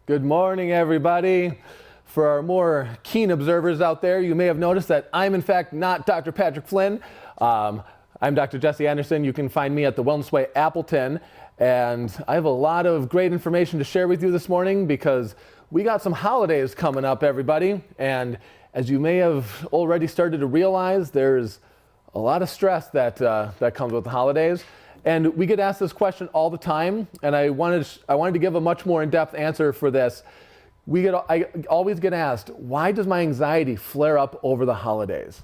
Good morning, everybody. For our more keen observers out there, you may have noticed that I'm in fact not Dr. Patrick Flynn. I'm Dr. Jesse Anderson. You can find me at the Wellness Way Appleton. And I have a lot of great information to share with you this morning because we got some holidays coming up, everybody. And as you may have already started to realize, there's a lot of stress that comes with the holidays. And we get asked this question all the time, and I wanted to give a much more in-depth answer for this. I always get asked, why does my anxiety flare up over the holidays?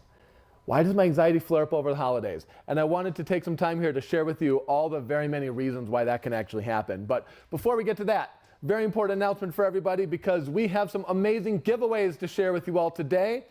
Why does my anxiety flare up over the holidays? And I wanted to take some time here to share with you all the very many reasons why that can actually happen. But before we get to that, very important announcement for everybody because we have some amazing giveaways to share with you all today.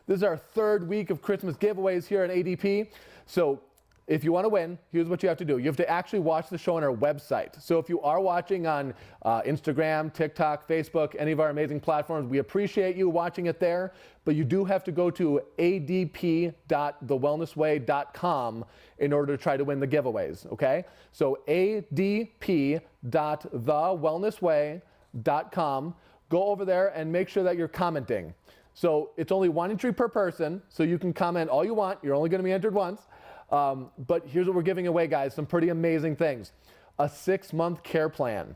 This is our third week of Christmas giveaways here at ADP. So if you want to win, here's what you have to do. You have to actually watch the show on our website. So if you are watching on Instagram, TikTok, Facebook, any of our amazing platforms, we appreciate you watching it there. But you do have to go to adp.thewellnessway.com in order to try to win the giveaways, okay? So adp.thewellnessway.com. Go over there and make sure that you're commenting. So it's only one entry per person, so you can comment all you want. You're only going to be entered once. But here's what we're giving away, guys. Some pretty amazing things. A 6-month care plan.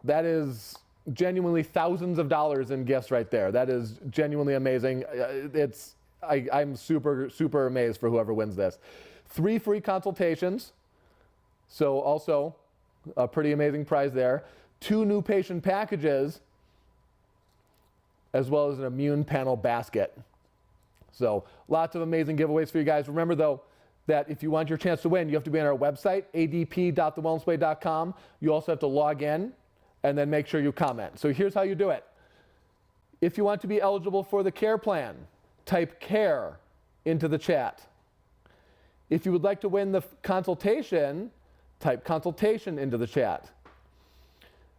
That is genuinely thousands of dollars in gifts right there. That is genuinely amazing. I'm super, super amazed for whoever wins this. 3 free consultations. So also a pretty amazing prize there. 2 new patient packages, as well as an immune panel basket. So lots of amazing giveaways for you guys. Remember, though, that if you want your chance to win, you have to be on our website, adp.thewellnessway.com. You also have to log in and then make sure you comment. So here's how you do it. If you want to be eligible for the care plan, type CARE into the chat. If you would like to win the consultation, type consultation into the chat.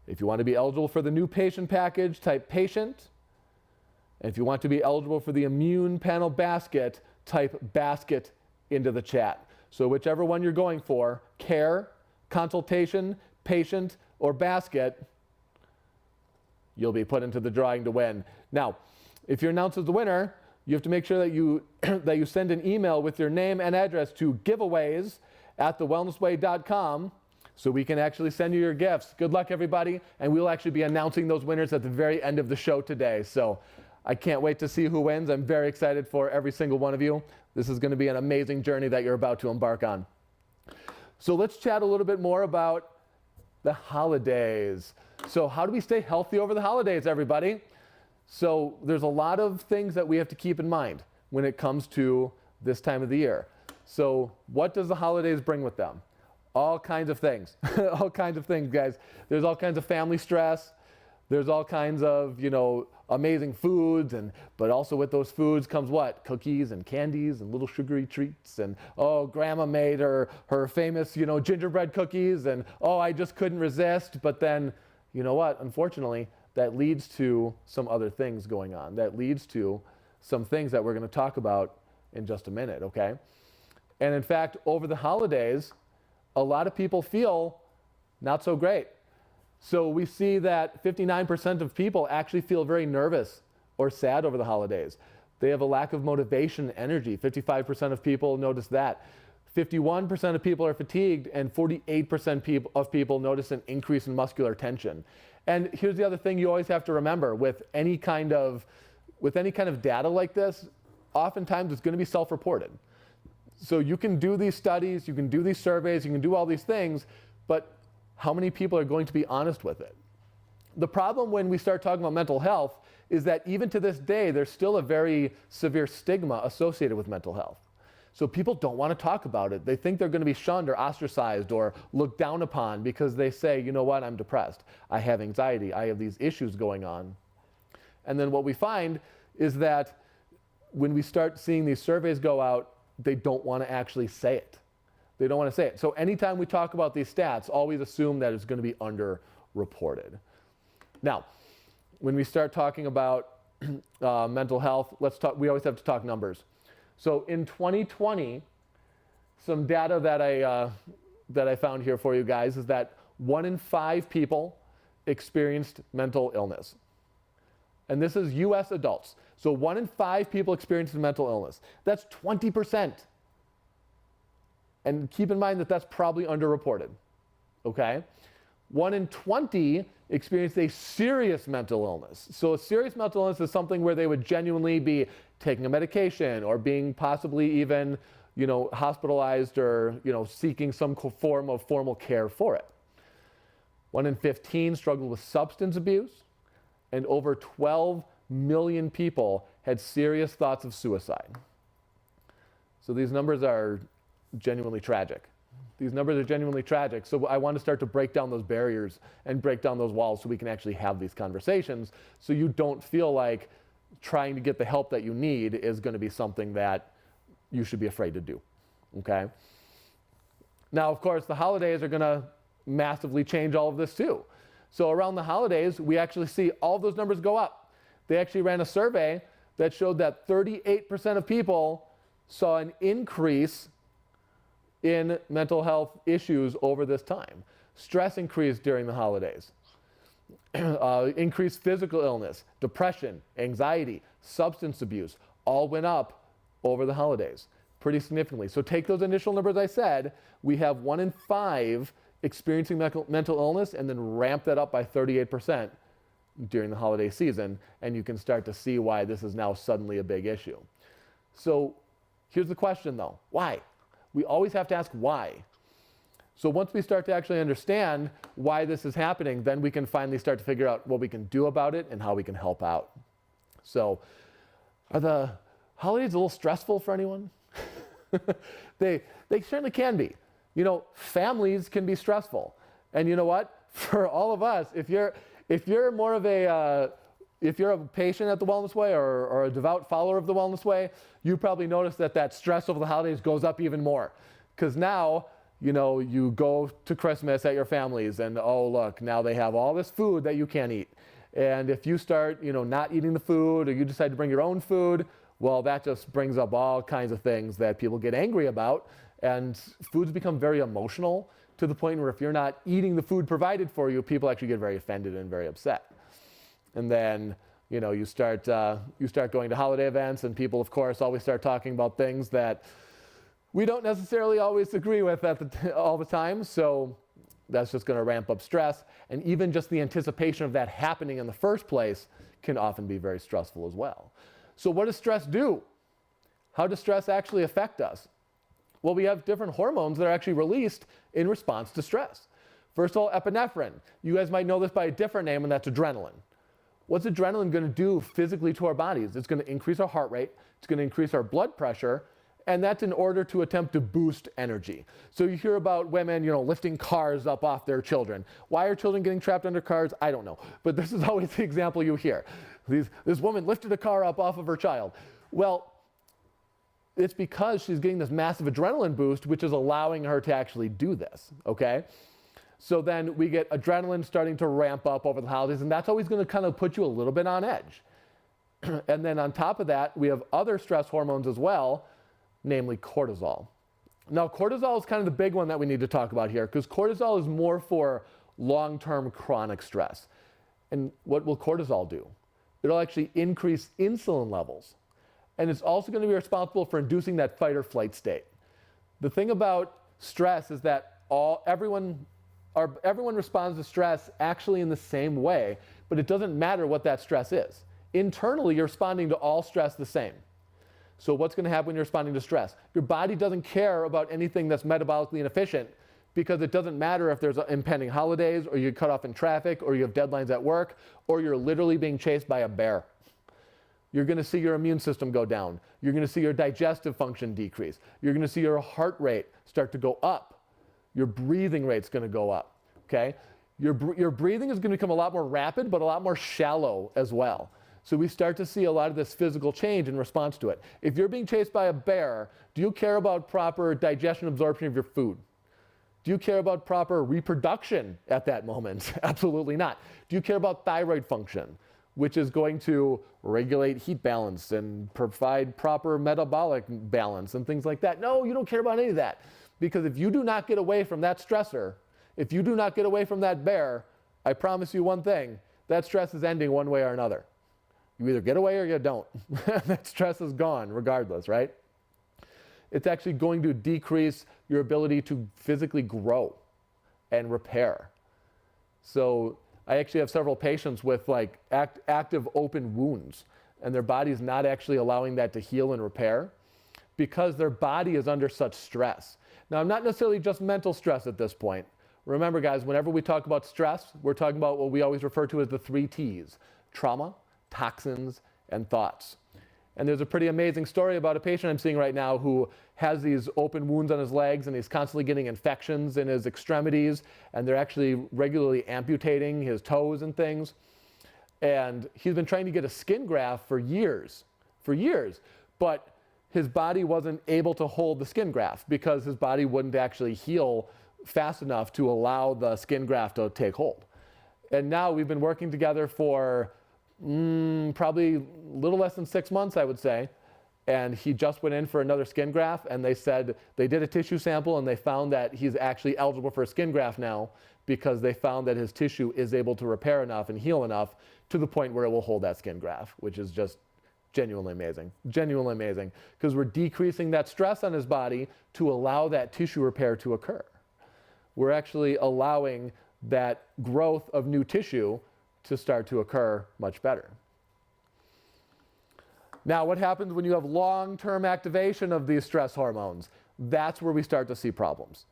If you want to be eligible for the new patient package, type patient. And if you want to be eligible for the immune panel basket, type basket into the chat. So whichever one you're going for, care, consultation, patient, or basket, you'll be put into the drawing to win. Now, if you're announced as the winner, you have to make sure that you that you send an email with your name and address to giveaways@thewellnessway.com so we can actually send you your gifts. Good luck, everybody, and we'll actually be announcing those winners at the very end of the show today. So I can't wait to see who wins. I'm very excited for every single one of you. This is going to be an amazing journey that you're about to embark on. So let's chat a little bit more about the holidays. So how do we stay healthy over the holidays, everybody? So there's a lot of things that we have to keep in mind when it comes to this time of the year. So what does the holidays bring with them? All kinds of things. All kinds of things, guys. There's all kinds of family stress. There's all kinds of, amazing foods, but also with those foods comes what? Cookies and candies and little sugary treats, and grandma made her famous, gingerbread cookies, and I just couldn't resist. But then, you know what? Unfortunately, that leads to some other things going on. That leads to some things that we're going to talk about in just a minute, okay? And in fact, over the holidays, a lot of people feel not so great. So we see that 59% of people actually feel very nervous or sad over the holidays. They have a lack of motivation and energy. 55% of people notice that. 51% of people are fatigued, and 48% of people notice an increase in muscular tension. And here's the other thing you always have to remember with any kind of data like this, oftentimes it's going to be self-reported. So you can do these studies, you can do these surveys, you can do all these things, but how many people are going to be honest with it? The problem when we start talking about mental health is that even to this day, there's still a very severe stigma associated with mental health. So people don't want to talk about it. They think they're going to be shunned or ostracized or looked down upon because they say, you know what, I'm depressed. I have anxiety. I have these issues going on. And then what we find is that when we start seeing these surveys go out, they don't want to actually say it. They don't want to say it. So anytime we talk about these stats, always assume that it's going to be underreported. Now, when we start talking about mental health, we always have to talk numbers. So in 2020, some data that I found here for you guys is that 1 in 5 people experienced mental illness. And this is US adults. So 1 in 5 people experienced mental illness. That's 20%. And keep in mind that that's probably underreported, okay? 1 in 20 experienced a serious mental illness. So a serious mental illness is something where they would genuinely be taking a medication or being possibly even, hospitalized or, seeking some form of formal care for it. 1 in 15 struggled with substance abuse, and over 12 million people had serious thoughts of suicide. So these numbers are genuinely tragic. These numbers are genuinely tragic. So I want to start to break down those barriers and break down those walls so we can actually have these conversations so you don't feel like trying to get the help that you need is going to be something that you should be afraid to do, okay? Now, of course, the holidays are going to massively change all of this too. So around the holidays, we actually see all of those numbers go up. They actually ran a survey that showed that 38% of people saw an increase in mental health issues over this time. Stress increased during the holidays. Increased physical illness, depression, anxiety, substance abuse, all went up over the holidays pretty significantly. So take those initial numbers I said, we have 1 in 5 experiencing mental illness, and then ramp that up by 38% during the holiday season, and you can start to see why this is now suddenly a big issue. So here's the question though, why? We always have to ask why. So once we start to actually understand why this is happening, then we can finally start to figure out what we can do about it and how we can help out. So are the holidays a little stressful for anyone? They certainly can be. Families can be stressful. And you know what? For all of us, if you're more of if you're a patient at the Wellness Way or a devout follower of the Wellness Way, you probably notice that stress over the holidays goes up even more. Because now, you go to Christmas at your families and, oh, look, now they have all this food that you can't eat. And if you start, not eating the food or you decide to bring your own food, well, that just brings up all kinds of things that people get angry about. And foods become very emotional to the point where if you're not eating the food provided for you, people actually get very offended and very upset. And then, you start going to holiday events, and people, of course, always start talking about things that we don't necessarily always agree with all the time. So that's just going to ramp up stress. And even just the anticipation of that happening in the first place can often be very stressful as well. So what does stress do? How does stress actually affect us? Well, we have different hormones that are actually released in response to stress. First of all, epinephrine. You guys might know this by a different name, and that's adrenaline. What's adrenaline going to do physically to our bodies? It's going to increase our heart rate, it's going to increase our blood pressure, and that's in order to attempt to boost energy. So you hear about women, lifting cars up off their children. Why are children getting trapped under cars? I don't know. But this is always the example you hear. This woman lifted a car up off of her child. Well, it's because she's getting this massive adrenaline boost, which is allowing her to actually do this, okay? So then we get adrenaline starting to ramp up over the holidays, and that's always going to kind of put you a little bit on edge. And then on top of that, we have other stress hormones as well, namely cortisol. Now, cortisol is kind of the big one that we need to talk about here, because cortisol is more for long-term chronic stress. And what will cortisol do? It'll actually increase insulin levels. And it's also going to be responsible for inducing that fight or flight state. The thing about stress is that everyone responds to stress actually in the same way, but it doesn't matter what that stress is. Internally, you're responding to all stress the same. So what's going to happen when you're responding to stress? Your body doesn't care about anything that's metabolically inefficient, because it doesn't matter if there's impending holidays, or you get cut off in traffic, or you have deadlines at work, or you're literally being chased by a bear. You're going to see your immune system go down. You're going to see your digestive function decrease. You're going to see your heart rate start to go up. Your breathing rate's going to go up, okay? Your breathing is going to become a lot more rapid, but a lot more shallow as well. So we start to see a lot of this physical change in response to it. If you're being chased by a bear, do you care about proper digestion absorption of your food? Do you care about proper reproduction at that moment? Absolutely not. Do you care about thyroid function, which is going to regulate heat balance and provide proper metabolic balance and things like that? No, you don't care about any of that. Because if you do not get away from that stressor, if you do not get away from that bear, I promise you one thing, that stress is ending one way or another. You either get away or you don't. That stress is gone regardless, right? It's actually going to decrease your ability to physically grow and repair. So I actually have several patients with like active open wounds, and their body's not actually allowing that to heal and repair because their body is under such stress. Now, I'm not necessarily just mental stress at this point. Remember, guys, whenever we talk about stress, we're talking about what we always refer to as the 3 T's: trauma, toxins, and thoughts. And there's a pretty amazing story about a patient I'm seeing right now who has these open wounds on his legs, and he's constantly getting infections in his extremities, and they're actually regularly amputating his toes and things. And he's been trying to get a skin graft for years, but his body wasn't able to hold the skin graft because his body wouldn't actually heal fast enough to allow the skin graft to take hold. And now we've been working together for probably a little less than 6 months, I would say. And he just went in for another skin graft, and they said they did a tissue sample and they found that he's actually eligible for a skin graft now because they found that his tissue is able to repair enough and heal enough to the point where it will hold that skin graft, which is just genuinely amazing, because we're decreasing that stress on his body to allow that tissue repair to occur. We're actually allowing that growth of new tissue to start to occur much better. Now, what happens when you have long-term activation of these stress hormones? That's where we start to see problems.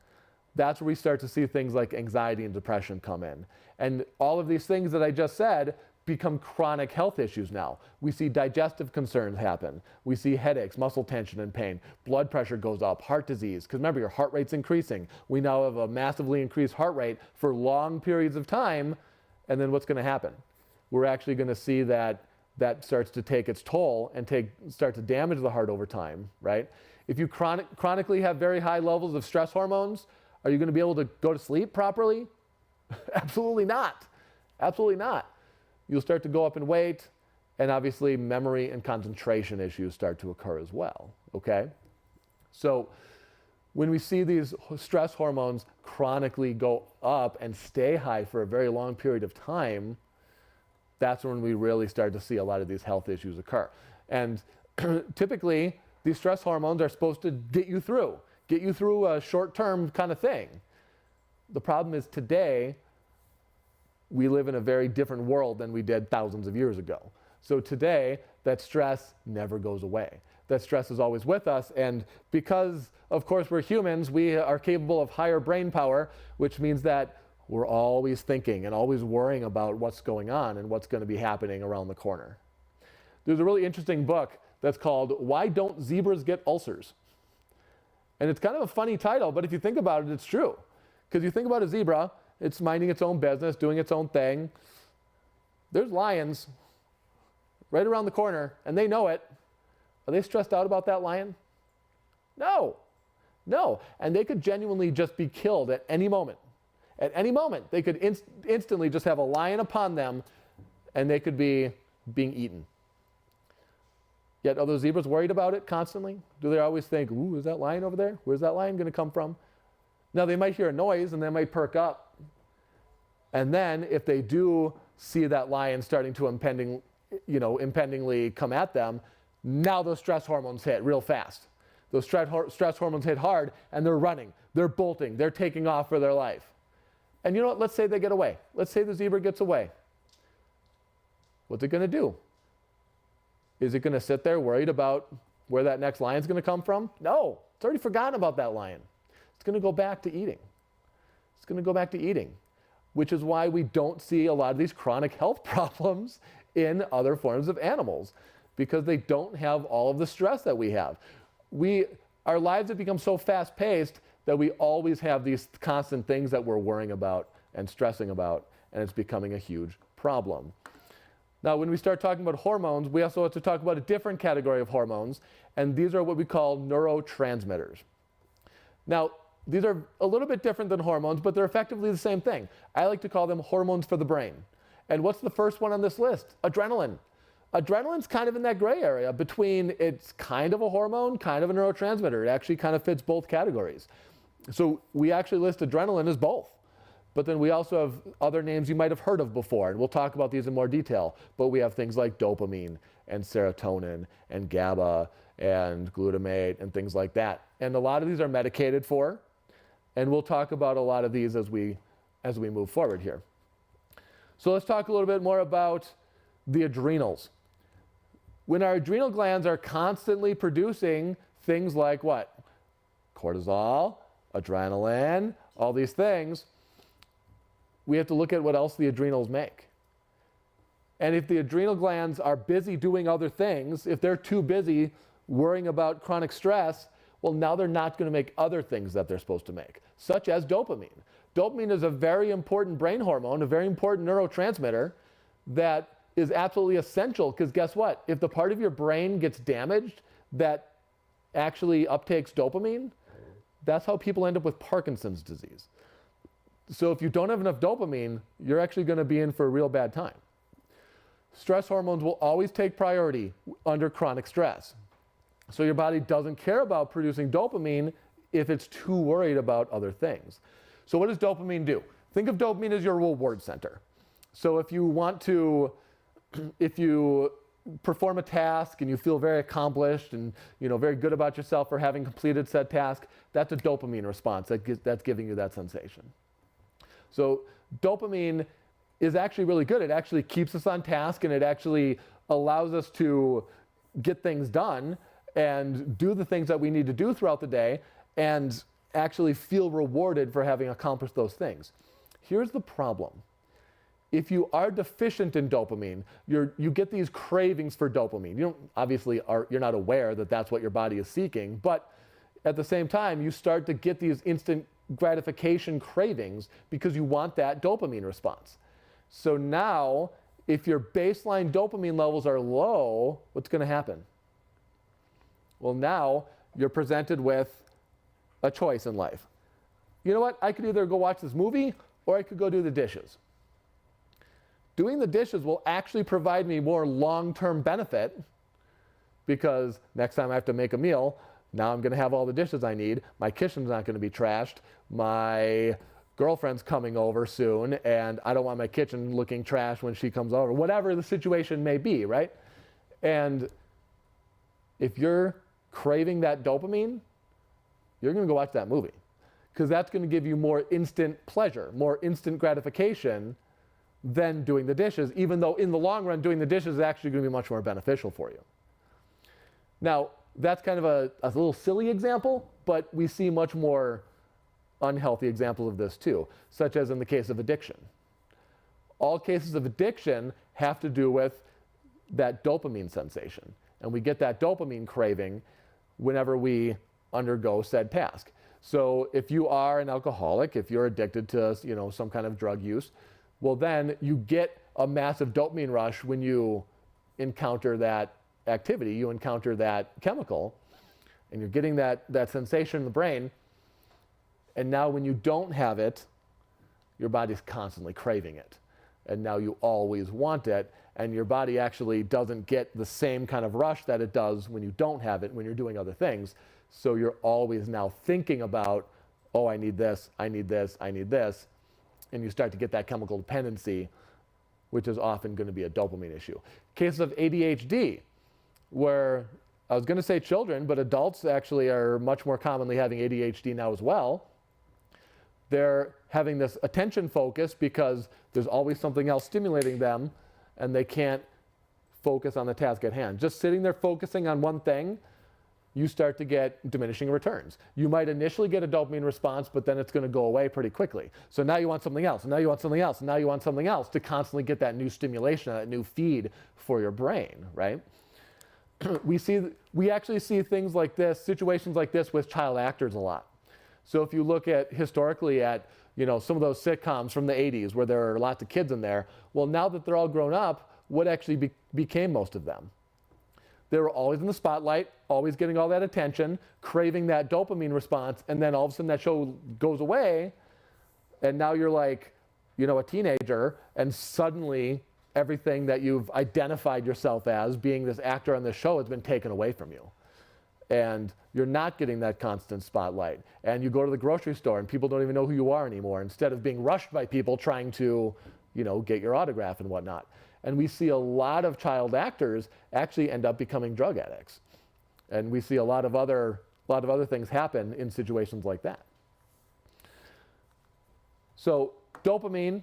That's where we start to see things like anxiety and depression come in. And all of these things that I just said become chronic health issues now. We see digestive concerns happen. We see headaches, muscle tension and pain. Blood pressure goes up, heart disease, because remember, your heart rate's increasing. We now have a massively increased heart rate for long periods of time. And then what's going to happen? We're actually going to see that starts to take its toll and start to damage the heart over time, right? If you chronically have very high levels of stress hormones, are you going to be able to go to sleep properly? Absolutely not. Absolutely not. You'll start to go up in weight, and obviously memory and concentration issues start to occur as well, okay? So when we see these stress hormones chronically go up and stay high for a very long period of time, that's when we really start to see a lot of these health issues occur. And typically, these stress hormones are supposed to get you through a short-term kind of thing. The problem is today, we live in a very different world than we did thousands of years ago. So today, that stress never goes away. That stress is always with us, and because, of course, we're humans, we are capable of higher brain power, which means that we're always thinking and always worrying about what's going on and what's going to be happening around the corner. There's a really interesting book that's called "Why Don't Zebras Get Ulcers?" And it's kind of a funny title, but if you think about it, it's true. Because you think about a zebra, it's minding its own business, doing its own thing. There's lions right around the corner, and they know it. Are they stressed out about that lion? No. And they could genuinely just be killed at any moment. At any moment, they could instantly just have a lion upon them, and they could be being eaten. Yet are those zebras worried about it constantly? Do they always think, ooh, is that lion over there? Where's that lion going to come from? Now, they might hear a noise, and they might perk up. And then, if they do see that lion starting to impendingly come at them, now those stress hormones hit real fast. Those stress hormones hit hard, and they're running, they're bolting, they're taking off for their life. And you know what? Let's say they get away. Let's say the zebra gets away. What's it going to do? Is it going to sit there worried about where that next lion's going to come from? No, it's already forgotten about that lion. It's going to go back to eating. It's going to go back to eating, which is why we don't see a lot of these chronic health problems in other forms of animals, because they don't have all of the stress that we have. Our lives have become so fast-paced that we always have these constant things that we're worrying about and stressing about, and it's becoming a huge problem. Now, when we start talking about hormones, we also have to talk about a different category of hormones, and these are what we call neurotransmitters. Now, these are a little bit different than hormones, but they're effectively the same thing. I like to call them hormones for the brain. And what's the first one on this list? Adrenaline. Adrenaline's kind of in that gray area between it's kind of a hormone, kind of a neurotransmitter. It actually kind of fits both categories. So we actually list adrenaline as both. But then we also have other names you might have heard of before, and we'll talk about these in more detail. But we have things like dopamine and serotonin and GABA and glutamate and things like that. And a lot of these are medicated for, and we'll talk about a lot of these as we move forward here. So let's talk a little bit more about the adrenals. When our adrenal glands are constantly producing things like what? Cortisol, adrenaline, all these things, we have to look at what else the adrenals make. And if the adrenal glands are busy doing other things, if they're too busy worrying about chronic stress, well, now they're not going to make other things that they're supposed to make, such as dopamine. Dopamine is a very important brain hormone, a very important neurotransmitter that is absolutely essential, because guess what? If the part of your brain gets damaged that actually uptakes dopamine, that's how people end up with Parkinson's disease. So if you don't have enough dopamine, you're actually going to be in for a real bad time. Stress hormones will always take priority under chronic stress. So your body doesn't care about producing dopamine if it's too worried about other things. So what does dopamine do? Think of dopamine as your reward center. So if you perform a task and you feel very accomplished and very good about yourself for having completed said task, that's a dopamine response that's giving you that sensation. So dopamine is actually really good. It actually keeps us on task, and it actually allows us to get things done and do the things that we need to do throughout the day and actually feel rewarded for having accomplished those things. Here's the problem. If you are deficient in dopamine, you get these cravings for dopamine. You're not aware that that's what your body is seeking, but at the same time, you start to get these instant gratification cravings because you want that dopamine response. So now, if your baseline dopamine levels are low, what's going to happen? Well, now you're presented with a choice in life. You know what? I could either go watch this movie or I could go do the dishes. Doing the dishes will actually provide me more long-term benefit, because next time I have to make a meal, now I'm going to have all the dishes I need. My kitchen's not going to be trashed. My girlfriend's coming over soon, and I don't want my kitchen looking trash when she comes over. Whatever the situation may be, right? And if you're craving that dopamine, you're going to go watch that movie, because that's going to give you more instant pleasure, more instant gratification than doing the dishes, even though in the long run, doing the dishes is actually going to be much more beneficial for you. Now, that's kind of a little silly example, but we see much more unhealthy examples of this too, such as in the case of addiction. All cases of addiction have to do with that dopamine sensation, and we get that dopamine craving whenever we undergo said task. So if you are an alcoholic, if you're addicted to some kind of drug use, well, then you get a massive dopamine rush when you encounter that activity, you encounter that chemical, and you're getting that sensation in the brain. And now when you don't have it, your body's constantly craving it. And now you always want it, and your body actually doesn't get the same kind of rush that it does when you don't have it, when you're doing other things. So you're always now thinking about, oh, I need this, I need this, I need this. And you start to get that chemical dependency, which is often going to be a dopamine issue. Cases of ADHD, where I was going to say children, but adults actually are much more commonly having ADHD now as well. They're having this attention focus because there's always something else stimulating them, and they can't focus on the task at hand. Just sitting there focusing on one thing, you start to get diminishing returns. You might initially get a dopamine response, but then it's going to go away pretty quickly. So now you want something else, and now you want something else, and now you want something else to constantly get that new stimulation, that new feed for your brain, right? We actually see things like this, situations like this with child actors a lot. So if you look at historically at some of those sitcoms from the 80s where there are lots of kids in there, well, now that they're all grown up, what actually became most of them? They were always in the spotlight, always getting all that attention, craving that dopamine response, and then all of a sudden that show goes away, and now you're like, a teenager, and suddenly everything that you've identified yourself as being this actor on this show has been taken away from you. and you're not getting that constant spotlight. And you go to the grocery store and people don't even know who you are anymore, instead of being rushed by people trying to, get your autograph and whatnot. And we see a lot of child actors actually end up becoming drug addicts. And we see a lot of other things happen in situations like that. So dopamine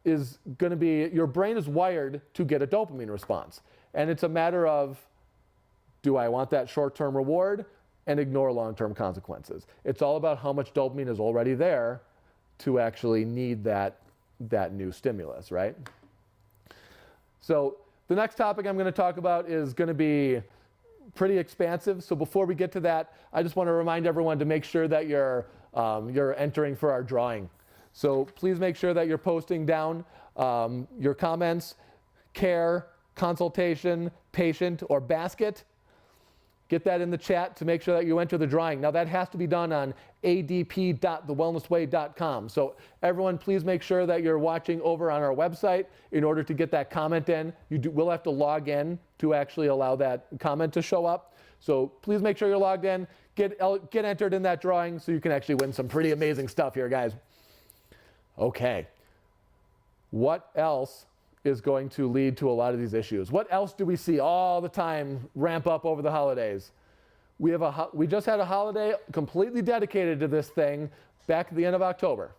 is going to be, your brain is wired to get a dopamine response. And it's a matter of, do I want that short-term reward, and ignore long-term consequences? It's all about how much dopamine is already there to actually need that new stimulus, right? So the next topic I'm going to talk about is going to be pretty expansive. So before we get to that, I just want to remind everyone to make sure that you're entering for our drawing. So please make sure that you're posting down your comments, care, consultation, patient, or basket. Get that in the chat to make sure that you enter the drawing. Now that has to be done on adp.thewellnessway.com. So everyone, please make sure that you're watching over on our website in order to get that comment in. You will have to log in to actually allow that comment to show up. So please make sure you're logged in. Get entered in that drawing so you can actually win some pretty amazing stuff here, guys. Okay. What else is going to lead to a lot of these issues? What else do we see all the time ramp up over the holidays? We just had a holiday completely dedicated to this thing back at the end of October.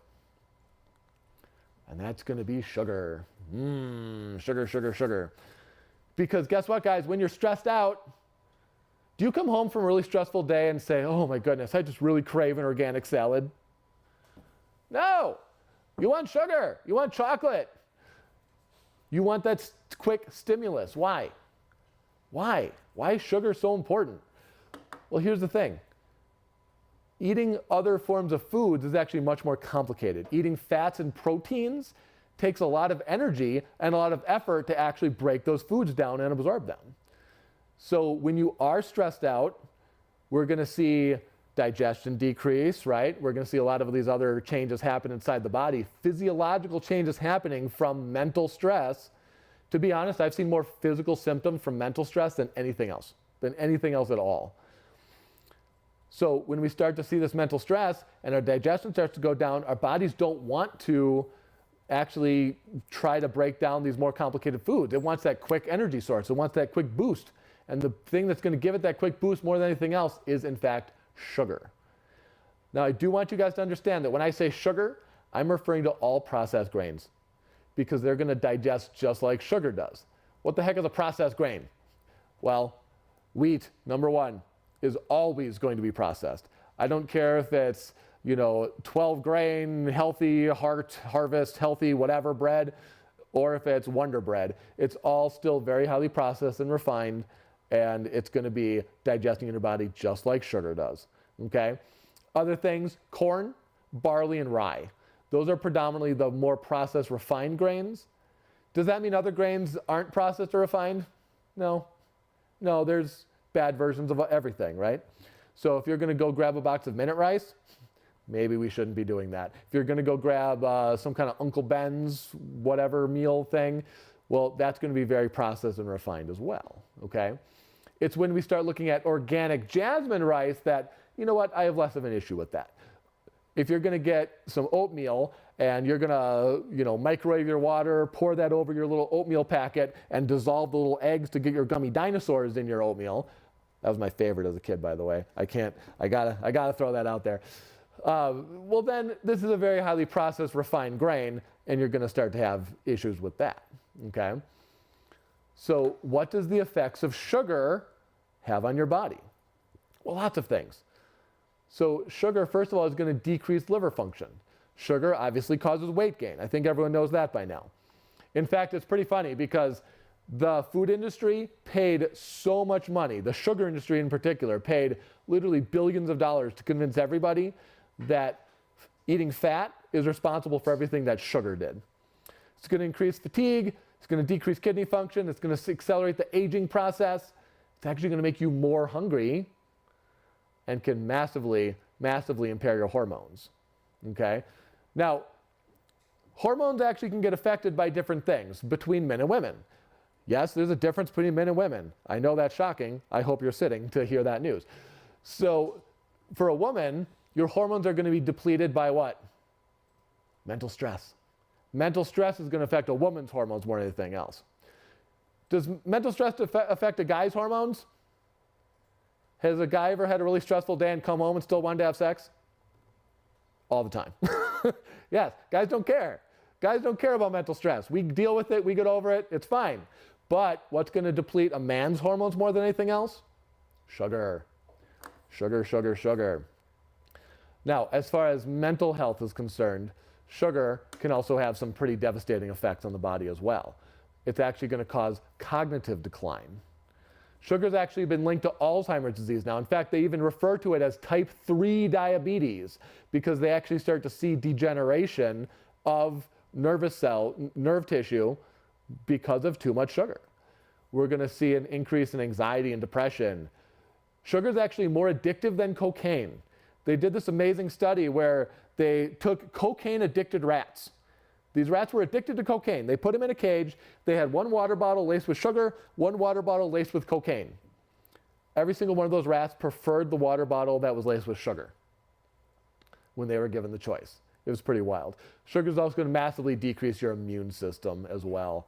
And that's going to be sugar. Sugar, sugar, sugar. Because guess what, guys? When you're stressed out, do you come home from a really stressful day and say, oh my goodness, I just really crave an organic salad? No. You want sugar. You want chocolate. You want that quick stimulus. Why? Why? Why is sugar so important? Well, here's the thing. Eating other forms of foods is actually much more complicated. Eating fats and proteins takes a lot of energy and a lot of effort to actually break those foods down and absorb them. So when you are stressed out, we're going to see digestion decrease, right? We're going to see a lot of these other changes happen inside the body. Physiological changes happening from mental stress. To be honest, I've seen more physical symptoms from mental stress than anything else at all. So when we start to see this mental stress and our digestion starts to go down, our bodies don't want to actually try to break down these more complicated foods. It wants that quick energy source. It wants that quick boost. And the thing that's going to give it that quick boost more than anything else is, in fact, sugar. Now, I do want you guys to understand that when I say sugar, I'm referring to all processed grains because they're going to digest just like sugar does. What the heck is a processed grain? Well, wheat, number one, is always going to be processed. I don't care if it's, 12 grain, healthy, harvest, healthy, whatever bread, or if it's Wonder Bread. It's all still very highly processed and refined, and it's going to be digesting in your body just like sugar does, okay? Other things, corn, barley, and rye. Those are predominantly the more processed, refined grains. Does that mean other grains aren't processed or refined? No. No, there's bad versions of everything, right? So if you're going to go grab a box of minute rice, maybe we shouldn't be doing that. If you're going to go grab some kind of Uncle Ben's whatever meal thing, well, that's going to be very processed and refined as well, okay? It's when we start looking at organic jasmine rice that, you know what, I have less of an issue with that. If you're going to get some oatmeal and you're going to, microwave your water, pour that over your little oatmeal packet and dissolve the little eggs to get your gummy dinosaurs in your oatmeal. That was my favorite as a kid, by the way. I gotta throw that out there. Well, then this is a very highly processed, refined grain, and you're going to start to have issues with that, okay? So what does the effects of sugar have on your body? Well, lots of things. So sugar, first of all, is going to decrease liver function. Sugar obviously causes weight gain. I think everyone knows that by now. In fact, it's pretty funny because the food industry paid so much money, the sugar industry in particular, paid literally billions of dollars to convince everybody that eating fat is responsible for everything that sugar did. It's going to increase fatigue. It's going to decrease kidney function. It's going to accelerate the aging process. It's actually going to make you more hungry and can massively, massively impair your hormones, okay? Now, hormones actually can get affected by different things between men and women. Yes, there's a difference between men and women. I know that's shocking. I hope you're sitting to hear that news. So for a woman, your hormones are going to be depleted by what? Mental stress. Mental stress is going to affect a woman's hormones more than anything else. Does mental stress affect a guy's hormones? Has a guy ever had a really stressful day and come home and still wanted to have sex? All the time. Yes, guys don't care. Guys don't care about mental stress. We deal with it, we get over it, it's fine. But what's going to deplete a man's hormones more than anything else? Sugar. Sugar, sugar, sugar. Now, as far as mental health is concerned, sugar can also have some pretty devastating effects on the body as well. It's actually going to cause cognitive decline. Sugar's actually been linked to Alzheimer's disease now. In fact, they even refer to it as type 3 diabetes because they actually start to see degeneration of nerve tissue because of too much sugar. We're going to see an increase in anxiety and depression. Sugar is actually more addictive than cocaine. They did this amazing study where they took cocaine-addicted rats. These rats were addicted to cocaine. They put them in a cage. They had one water bottle laced with sugar, one water bottle laced with cocaine. Every single one of those rats preferred the water bottle that was laced with sugar when they were given the choice. It was pretty wild. Sugar is also going to massively decrease your immune system as well.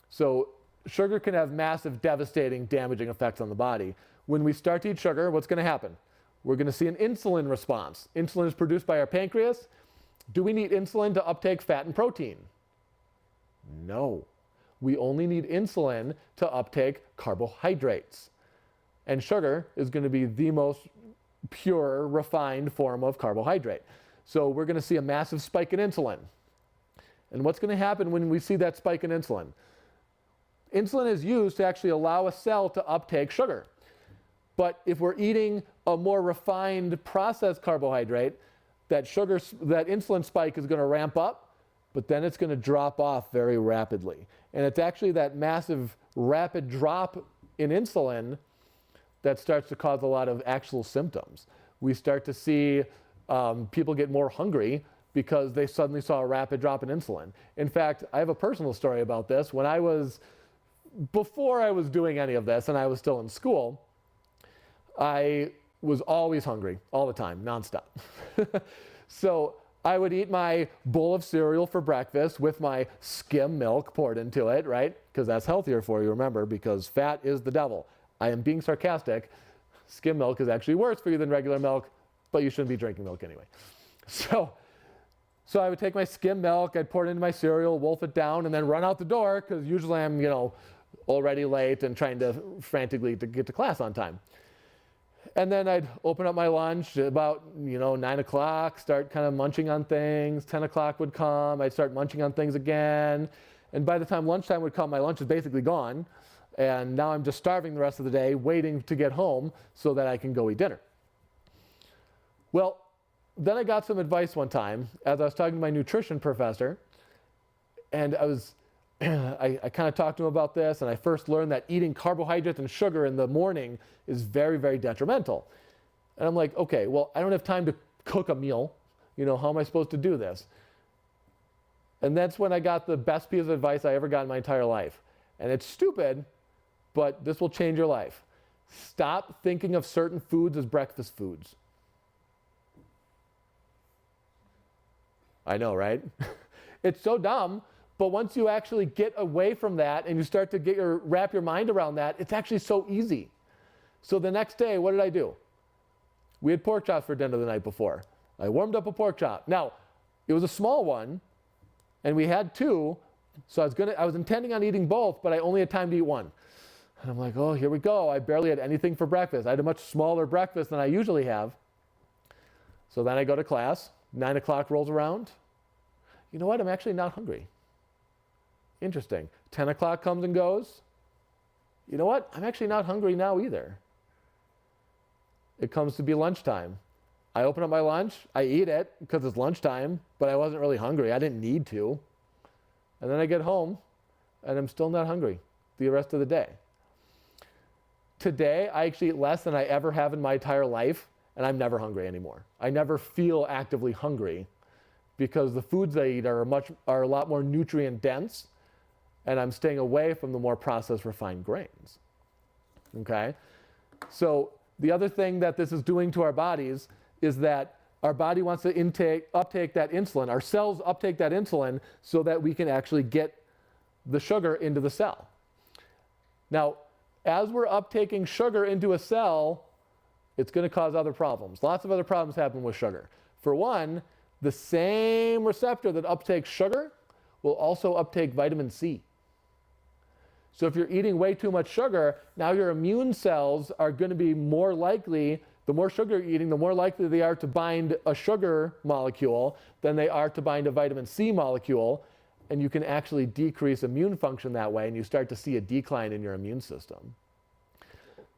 So sugar can have massive, devastating, damaging effects on the body. When we start to eat sugar, what's going to happen? We're going to see an insulin response. Insulin is produced by our pancreas. Do we need insulin to uptake fat and protein? No. We only need insulin to uptake carbohydrates. And sugar is going to be the most pure, refined form of carbohydrate. So we're going to see a massive spike in insulin. And what's going to happen when we see that spike in insulin? Insulin is used to actually allow a cell to uptake sugar. But if we're eating a more refined processed carbohydrate, that insulin spike is going to ramp up, but then it's going to drop off very rapidly. And it's actually that massive rapid drop in insulin that starts to cause a lot of actual symptoms. We start to see people get more hungry because they suddenly saw a rapid drop in insulin. In fact, I have a personal story about this. Before I was doing any of this and I was still in school, I was always hungry, all the time, nonstop. So I would eat my bowl of cereal for breakfast with my skim milk poured into it, right? Because that's healthier for you, remember, because fat is the devil. I am being sarcastic. Skim milk is actually worse for you than regular milk, but you shouldn't be drinking milk anyway. So I would take my skim milk, I'd pour it into my cereal, wolf it down, and then run out the door, because usually I'm, already late and trying to frantically to get to class on time. And then I'd open up my lunch about, 9 o'clock, start kind of munching on things. 10 o'clock would come, I'd start munching on things again. And by the time lunchtime would come, my lunch is basically gone. And now I'm just starving the rest of the day, waiting to get home so that I can go eat dinner. Well, then I got some advice one time as I was talking to my nutrition professor. And I kind of talked to him about this, and I first learned that eating carbohydrates and sugar in the morning is very, very detrimental. And I'm like, okay, well, I don't have time to cook a meal. How am I supposed to do this? And that's when I got the best piece of advice I ever got in my entire life. And it's stupid, but this will change your life. Stop thinking of certain foods as breakfast foods. I know, right? It's so dumb. But once you actually get away from that and you start to wrap your mind around that, it's actually so easy. So the next day, what did I do? We had pork chops for dinner the night before. I warmed up a pork chop. Now, it was a small one, and we had two, so I was intending on eating both, but I only had time to eat one. And I'm like, oh, here we go. I barely had anything for breakfast. I had a much smaller breakfast than I usually have. So then I go to class. 9 o'clock rolls around. You know what? I'm actually not hungry. Interesting. 10 o'clock comes and goes. You know what? I'm actually not hungry now either. It comes to be lunchtime. I open up my lunch. I eat it because it's lunchtime, but I wasn't really hungry. I didn't need to. And then I get home, and I'm still not hungry the rest of the day. Today, I actually eat less than I ever have in my entire life, and I'm never hungry anymore. I never feel actively hungry because the foods I eat are a lot more nutrient dense. and I'm staying away from the more processed refined grains. Okay? So the other thing that this is doing to our bodies is that our body wants to uptake that insulin. Our cells uptake that insulin so that we can actually get the sugar into the cell. Now, as we're uptaking sugar into a cell, it's going to cause other problems. Lots of other problems happen with sugar. For one, the same receptor that uptakes sugar will also uptake vitamin C. So if you're eating way too much sugar, now your immune cells are going to be more likely, the more sugar you're eating, the more likely they are to bind a sugar molecule than they are to bind a vitamin C molecule. And you can actually decrease immune function that way, and you start to see a decline in your immune system.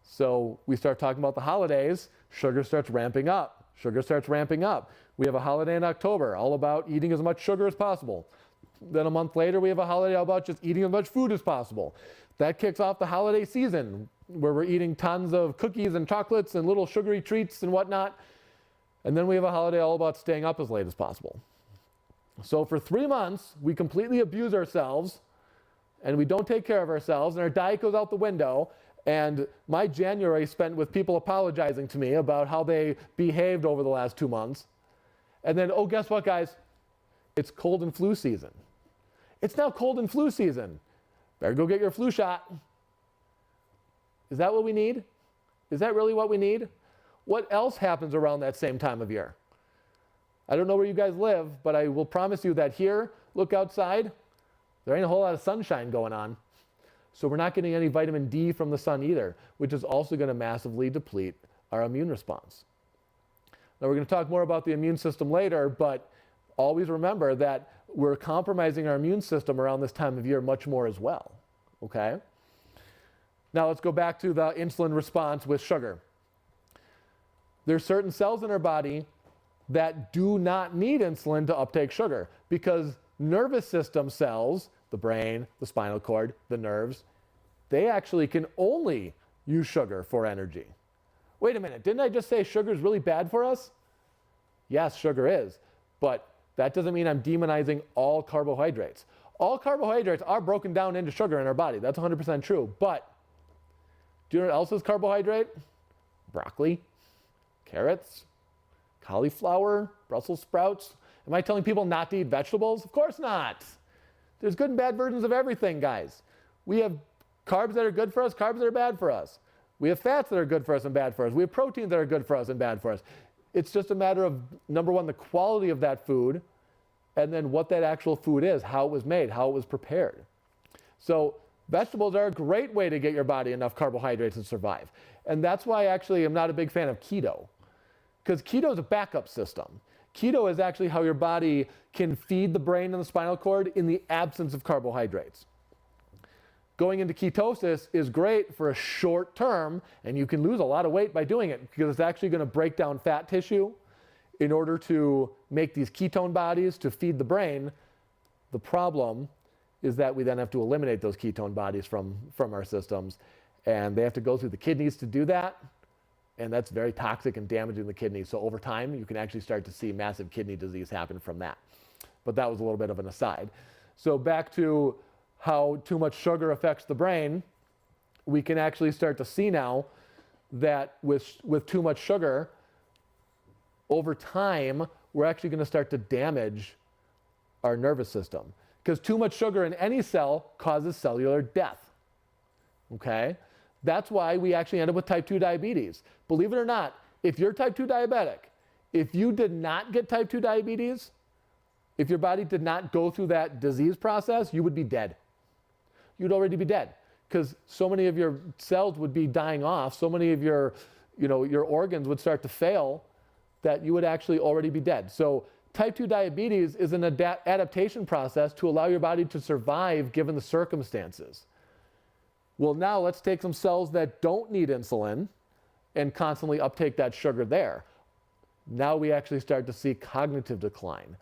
So we start talking about the holidays, sugar starts ramping up. Sugar starts ramping up. We have a holiday in October all about eating as much sugar as possible. Then a month later, we have a holiday all about just eating as much food as possible. That kicks off the holiday season where we're eating tons of cookies and chocolates and little sugary treats and whatnot. And then we have a holiday all about staying up as late as possible. So for 3 months, we completely abuse ourselves and we don't take care of ourselves and our diet goes out the window. And my January spent with people apologizing to me about how they behaved over the last 2 months. And then, oh, guess what, guys? It's cold and flu season. It's now cold and flu season. Better go get your flu shot. Is that what we need? Is that really what we need? What else happens around that same time of year? I don't know where you guys live, but I will promise you that here, look outside, there ain't a whole lot of sunshine going on. So we're not getting any vitamin D from the sun either, which is also going to massively deplete our immune response. Now we're going to talk more about the immune system later, but always remember that we're compromising our immune system around this time of year much more as well, okay? Now let's go back to the insulin response with sugar. There's certain cells in our body that do not need insulin to uptake sugar because nervous system cells, the brain, the spinal cord, the nerves, they actually can only use sugar for energy. Wait a minute, didn't I just say sugar is really bad for us? Yes, sugar is, but that doesn't mean I'm demonizing all carbohydrates. All carbohydrates are broken down into sugar in our body. That's 100% true, but do you know what else is carbohydrate? Broccoli, carrots, cauliflower, Brussels sprouts. Am I telling people not to eat vegetables? Of course not. There's good and bad versions of everything, guys. We have carbs that are good for us, carbs that are bad for us. We have fats that are good for us and bad for us. We have proteins that are good for us and bad for us. It's just a matter of, number one, the quality of that food, and then what that actual food is, how it was made, how it was prepared. So vegetables are a great way to get your body enough carbohydrates to survive. And that's why actually I'm not a big fan of keto. Because keto is a backup system. Keto is actually how your body can feed the brain and the spinal cord in the absence of carbohydrates. Going into ketosis is great for a short term, and you can lose a lot of weight by doing it because it's actually going to break down fat tissue in order to make these ketone bodies to feed the brain. The problem is that we then have to eliminate those ketone bodies from our systems, and they have to go through the kidneys to do that. And that's very toxic and damaging to the kidney. So over time, you can actually start to see massive kidney disease happen from that. But that was a little bit of an aside. So back to how too much sugar affects the brain, we can actually start to see now that with too much sugar, over time, we're actually going to start to damage our nervous system. Because too much sugar in any cell causes cellular death. Okay? That's why we actually end up with type 2 diabetes. Believe it or not, if you're type 2 diabetic, if you did not get type 2 diabetes, if your body did not go through that disease process, you would be dead. You'd already be dead because so many of your cells would be dying off, so many of your organs would start to fail that you would actually already be dead. So type 2 diabetes is an adaptation process to allow your body to survive given the circumstances. Well, now let's take some cells that don't need insulin and constantly uptake that sugar there. Now we actually start to see cognitive decline.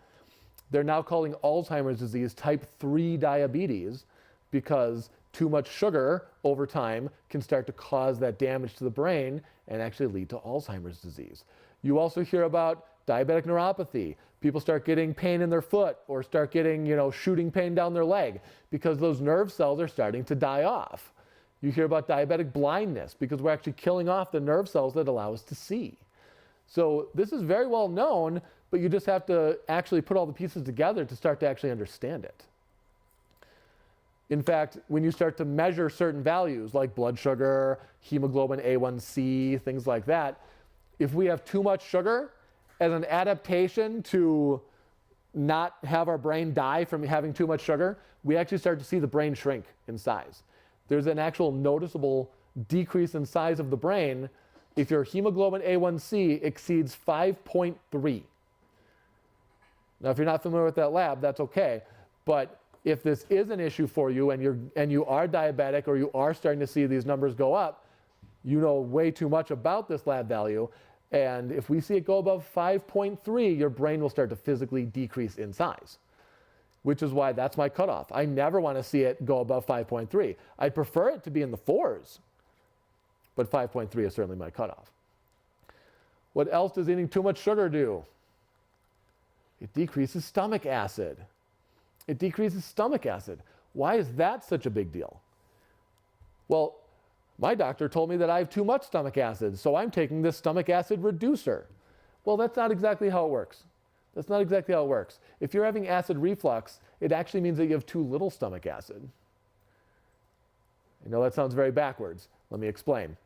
They're now calling Alzheimer's disease type 3 diabetes because too much sugar over time can start to cause that damage to the brain and actually lead to Alzheimer's disease. You also hear about diabetic neuropathy. People start getting pain in their foot or start getting, shooting pain down their leg because those nerve cells are starting to die off. You hear about diabetic blindness because we're actually killing off the nerve cells that allow us to see. So this is very well known, but you just have to actually put all the pieces together to start to actually understand it. In fact, when you start to measure certain values like blood sugar, hemoglobin A1C, things like that, if we have too much sugar as an adaptation to not have our brain die from having too much sugar, we actually start to see the brain shrink in size. There's an actual noticeable decrease in size of the brain if your hemoglobin A1C exceeds 5.3. Now, if you're not familiar with that lab, that's okay. But if this is an issue for you and you are diabetic or you are starting to see these numbers go up, you know way too much about this lab value. And if we see it go above 5.3, your brain will start to physically decrease in size, which is why that's my cutoff. I never want to see it go above 5.3. I'd prefer it to be in the 4s, but 5.3 is certainly my cutoff. What else does eating too much sugar do? It decreases stomach acid. It decreases stomach acid. Why is that such a big deal? Well, my doctor told me that I have too much stomach acid, so I'm taking this stomach acid reducer. Well, that's not exactly how it works. That's not exactly how it works. If you're having acid reflux, it actually means that you have too little stomach acid. I know that sounds very backwards. Let me explain.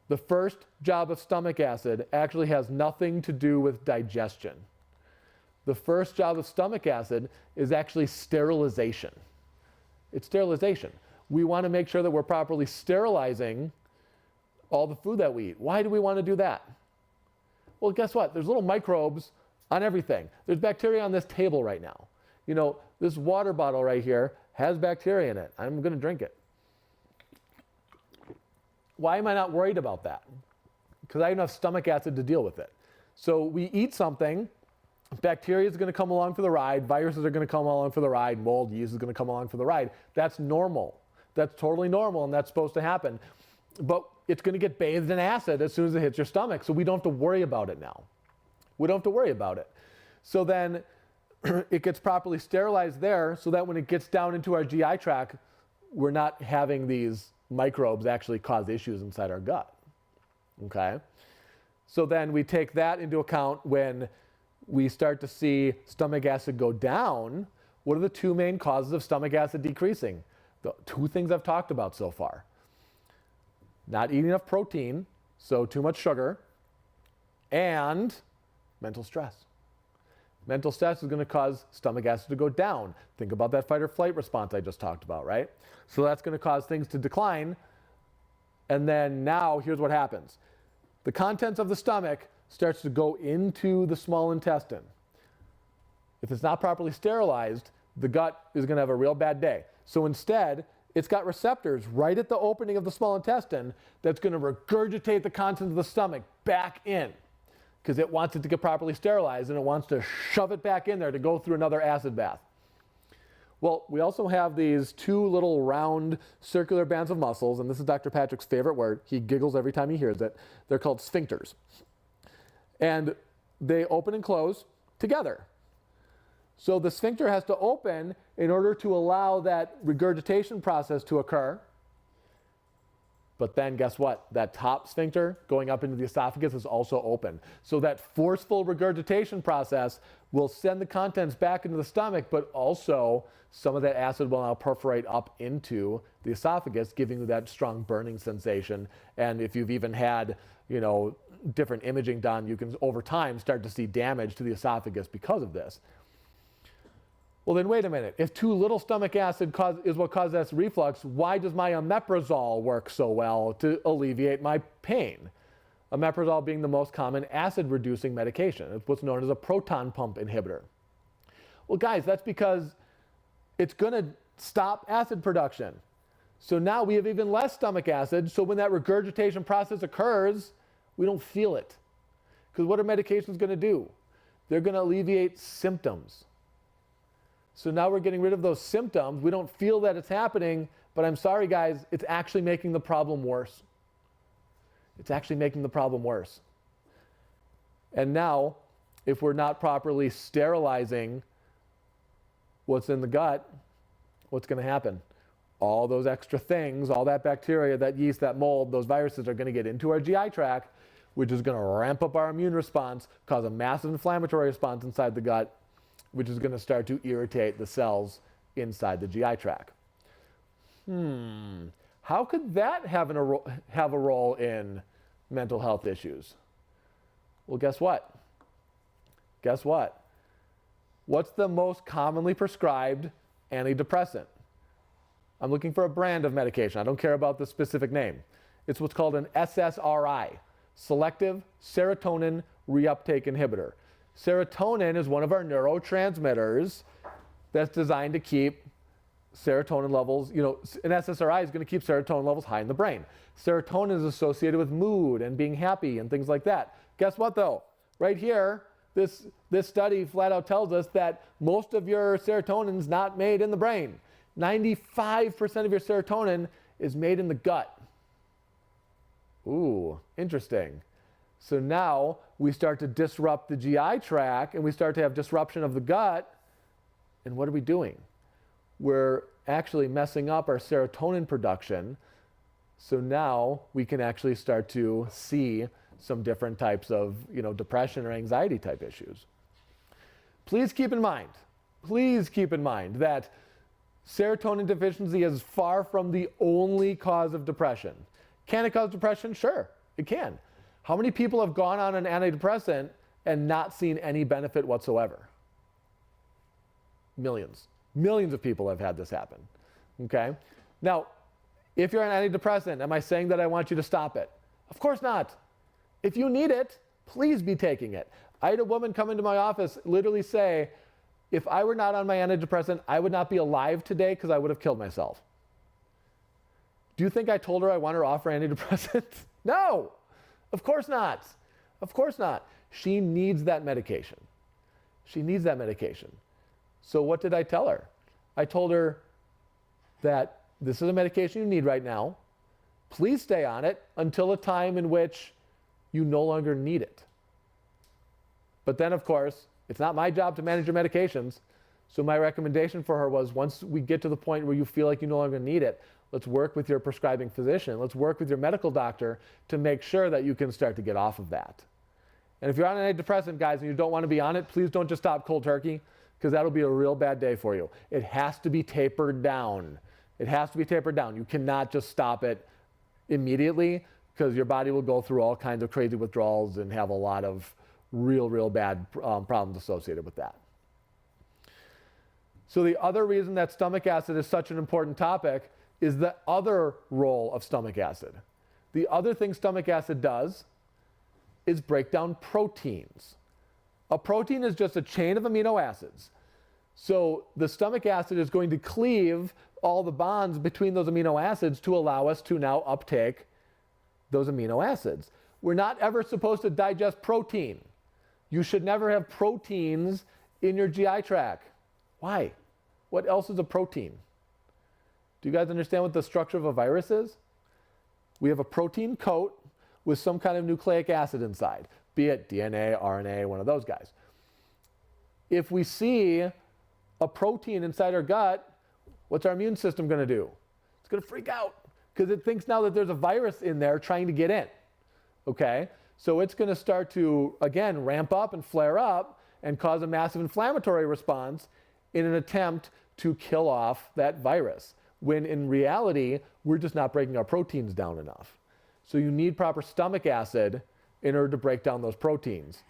The first job of stomach acid actually has nothing to do with digestion. The first job of stomach acid is actually sterilization. It's sterilization. We want to make sure that we're properly sterilizing all the food that we eat. Why do we want to do that? Well, guess what? There's little microbes on everything. There's bacteria on this table right now. This water bottle right here has bacteria in it. I'm going to drink it. Why am I not worried about that? Because I have enough stomach acid to deal with it. So we eat something, bacteria is going to come along for the ride, viruses are going to come along for the ride, mold, yeast is going to come along for the ride. That's normal. That's totally normal, and that's supposed to happen. But it's going to get bathed in acid as soon as it hits your stomach, so we don't have to worry about it now. We don't have to worry about it. So then it gets properly sterilized there so that when it gets down into our GI tract, we're not having these microbes actually cause issues inside our gut. Okay? So then we take that into account when we start to see stomach acid go down. What are the two main causes of stomach acid decreasing? The two things I've talked about so far. Not eating enough protein, so too much sugar, and mental stress. Mental stress is going to cause stomach acid to go down. Think about that fight or flight response I just talked about, right? So that's going to cause things to decline. And then now, here's what happens. The contents of the stomach starts to go into the small intestine. If it's not properly sterilized, the gut is going to have a real bad day. So instead, it's got receptors right at the opening of the small intestine that's going to regurgitate the contents of the stomach back in because it wants it to get properly sterilized and it wants to shove it back in there to go through another acid bath. Well, we also have these two little round circular bands of muscles, and this is Dr. Patrick's favorite word. He giggles every time he hears it. They're called sphincters. And they open and close together. So the sphincter has to open in order to allow that regurgitation process to occur. But then guess what? That top sphincter going up into the esophagus is also open. So that forceful regurgitation process will send the contents back into the stomach, but also some of that acid will now perforate up into the esophagus, giving you that strong burning sensation. And if you've even had, different imaging done, you can over time start to see damage to the esophagus because of this. Well, then wait a minute. If too little stomach acid is what causes acid reflux, why does my omeprazole work so well to alleviate my pain? Omeprazole being the most common acid-reducing medication. It's what's known as a proton pump inhibitor. Well, guys, that's because it's going to stop acid production. So now we have even less stomach acid, so when that regurgitation process occurs, we don't feel it. Because what are medications going to do? They're going to alleviate symptoms. So now we're getting rid of those symptoms. We don't feel that it's happening, but I'm sorry, guys, it's actually making the problem worse. It's actually making the problem worse. And now if we're not properly sterilizing what's in the gut, what's going to happen? All those extra things, all that bacteria, that yeast, that mold, those viruses are going to get into our GI tract, which is going to ramp up our immune response, cause a massive inflammatory response inside the gut, which is going to start to irritate the cells inside the GI tract. How could that have a role in mental health issues? Well, guess what? Guess what? What's the most commonly prescribed antidepressant? I'm looking for a brand of medication. I don't care about the specific name. It's what's called an SSRI, selective serotonin reuptake inhibitor. Serotonin is one of our neurotransmitters that's designed to keep serotonin levels, an SSRI is going to keep serotonin levels high in the brain. Serotonin is associated with mood and being happy and things like that. Guess what though? Right here, this study flat out tells us that most of your serotonin is not made in the brain. 95% of your serotonin is made in the gut. Ooh, interesting. So now we start to disrupt the GI tract and we start to have disruption of the gut. And what are we doing? We're actually messing up our serotonin production. So now we can actually start to see some different types of, depression or anxiety type issues. Please keep in mind that serotonin deficiency is far from the only cause of depression. Can it cause depression? Sure, it can. How many people have gone on an antidepressant and not seen any benefit whatsoever? Millions. Millions of people have had this happen. Okay? Now, if you're on an antidepressant, am I saying that I want you to stop it? Of course not. If you need it, please be taking it. I had a woman come into my office literally say, if I were not on my antidepressant, I would not be alive today because I would have killed myself. Do you think I told her I want her off her antidepressant? No, of course not. Of course not. She needs that medication. She needs that medication. So what did I tell her? I told her that this is a medication you need right now. Please stay on it until a time in which you no longer need it. But then, of course, it's not my job to manage your medications. So my recommendation for her was, once we get to the point where you feel like you no longer need it, let's work with your prescribing physician. Let's work with your medical doctor to make sure that you can start to get off of that. And if you're on an antidepressant, guys, and you don't want to be on it, please don't just stop cold turkey, because that'll be a real bad day for you. It has to be tapered down. It has to be tapered down. You cannot just stop it immediately, because your body will go through all kinds of crazy withdrawals and have a lot of real bad problems associated with that. So the other reason that stomach acid is such an important topic is the other role of stomach acid. The other thing stomach acid does is break down proteins. A protein is just a chain of amino acids. So the stomach acid is going to cleave all the bonds between those amino acids to allow us to now uptake those amino acids. We're not ever supposed to digest protein. You should never have proteins in your GI tract. Why? What else is a protein? Do you guys understand what the structure of a virus is? We have a protein coat with some kind of nucleic acid inside, be it DNA, RNA, one of those guys. If we see a protein inside our gut, what's our immune system going to do? It's going to freak out because it thinks now that there's a virus in there trying to get in. Okay? So it's going to start to, again, ramp up and flare up and cause a massive inflammatory response in an attempt to kill off that virus, when in reality, we're just not breaking our proteins down enough. So you need proper stomach acid in order to break down those proteins.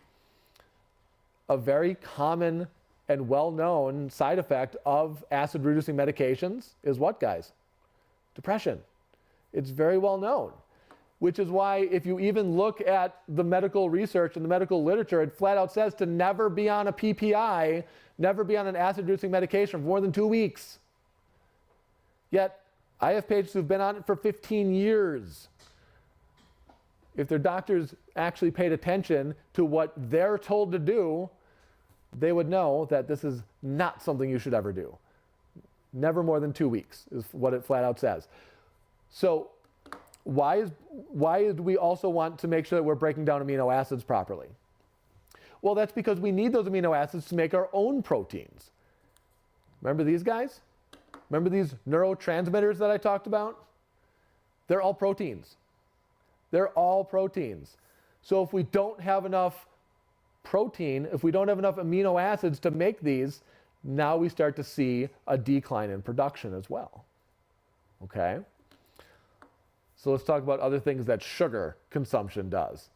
A very common and well-known side effect of acid-reducing medications is what, guys? Depression. It's very well known, which is why if you even look at the medical research and the medical literature, it flat out says to never be on a PPI, never be on an acid-reducing medication for more than 2 weeks. Yet, I have patients who've been on it for 15 years. If their doctors actually paid attention to what they're told to do, they would know that this is not something you should ever do. Never more than 2 weeks is what it flat out says. So why do we also want to make sure that we're breaking down amino acids properly? Well, that's because we need those amino acids to make our own proteins. Remember these guys? Remember these neurotransmitters that I talked about? They're all proteins. They're all proteins. So if we don't have enough protein, if we don't have enough amino acids to make these, now we start to see a decline in production as well. Okay? So let's talk about other things that sugar consumption does.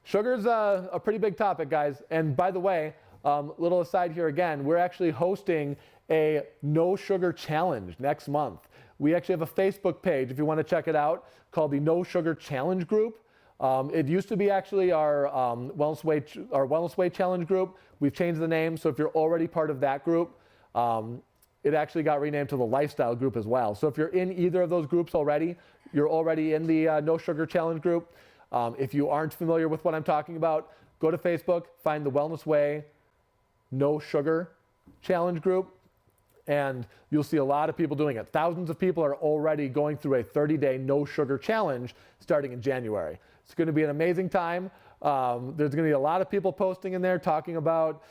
Sugar's a pretty big topic, guys. And by the way, little aside here again, we're actually hosting a no sugar challenge next month. We actually have a Facebook page, if you want to check it out, called the No Sugar Challenge Group. It used to be actually our Wellness Way Challenge group. We've changed the name, so if you're already part of that group, it actually got renamed to the Lifestyle Group as well. So if you're in either of those groups already, you're already in the No Sugar Challenge group. If you aren't familiar with what I'm talking about, go to Facebook, find the Wellness Way No Sugar Challenge group, and you'll see a lot of people doing it. Thousands of people are already going through a 30-day no sugar challenge starting in January. It's going to be an amazing time. There's going to be a lot of people posting in there talking about,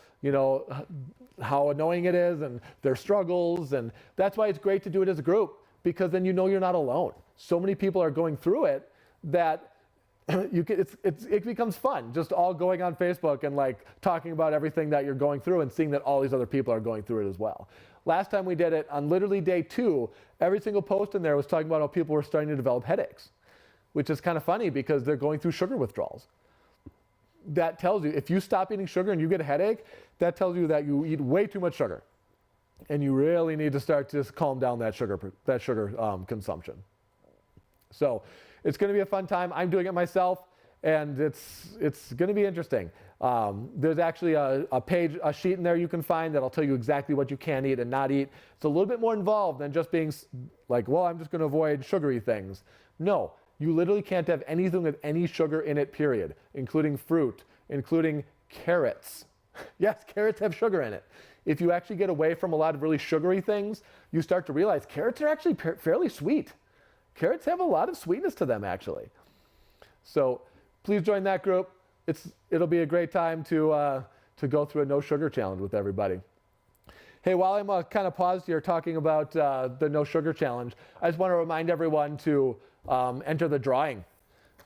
how annoying it is and their struggles, and that's why it's great to do it as a group, because then you know you're not alone. So many people are going through it that it becomes fun just all going on Facebook and like talking about everything that you're going through and seeing that all these other people are going through it as well. Last time we did it, on literally day 2, every single post in there was talking about how people were starting to develop headaches, which is kind of funny because they're going through sugar withdrawals. That tells you, if you stop eating sugar and you get a headache, that tells you that you eat way too much sugar. And you really need to start to just calm down that sugar consumption. So it's going to be a fun time. I'm doing it myself, and it's going to be interesting. There's actually a sheet in there you can find that'll tell you exactly what you can eat and not eat. It's a little bit more involved than just being like, well, I'm just going to avoid sugary things. No, you literally can't have anything with any sugar in it, period, including fruit, including carrots. Yes, carrots have sugar in it. If you actually get away from a lot of really sugary things, you start to realize carrots are actually fairly sweet. Carrots have a lot of sweetness to them, actually. So please join that group. It'll be a great time to go through a no sugar challenge with everybody. Hey, while I'm kind of paused here talking about the no sugar challenge, I just want to remind everyone to enter the drawing.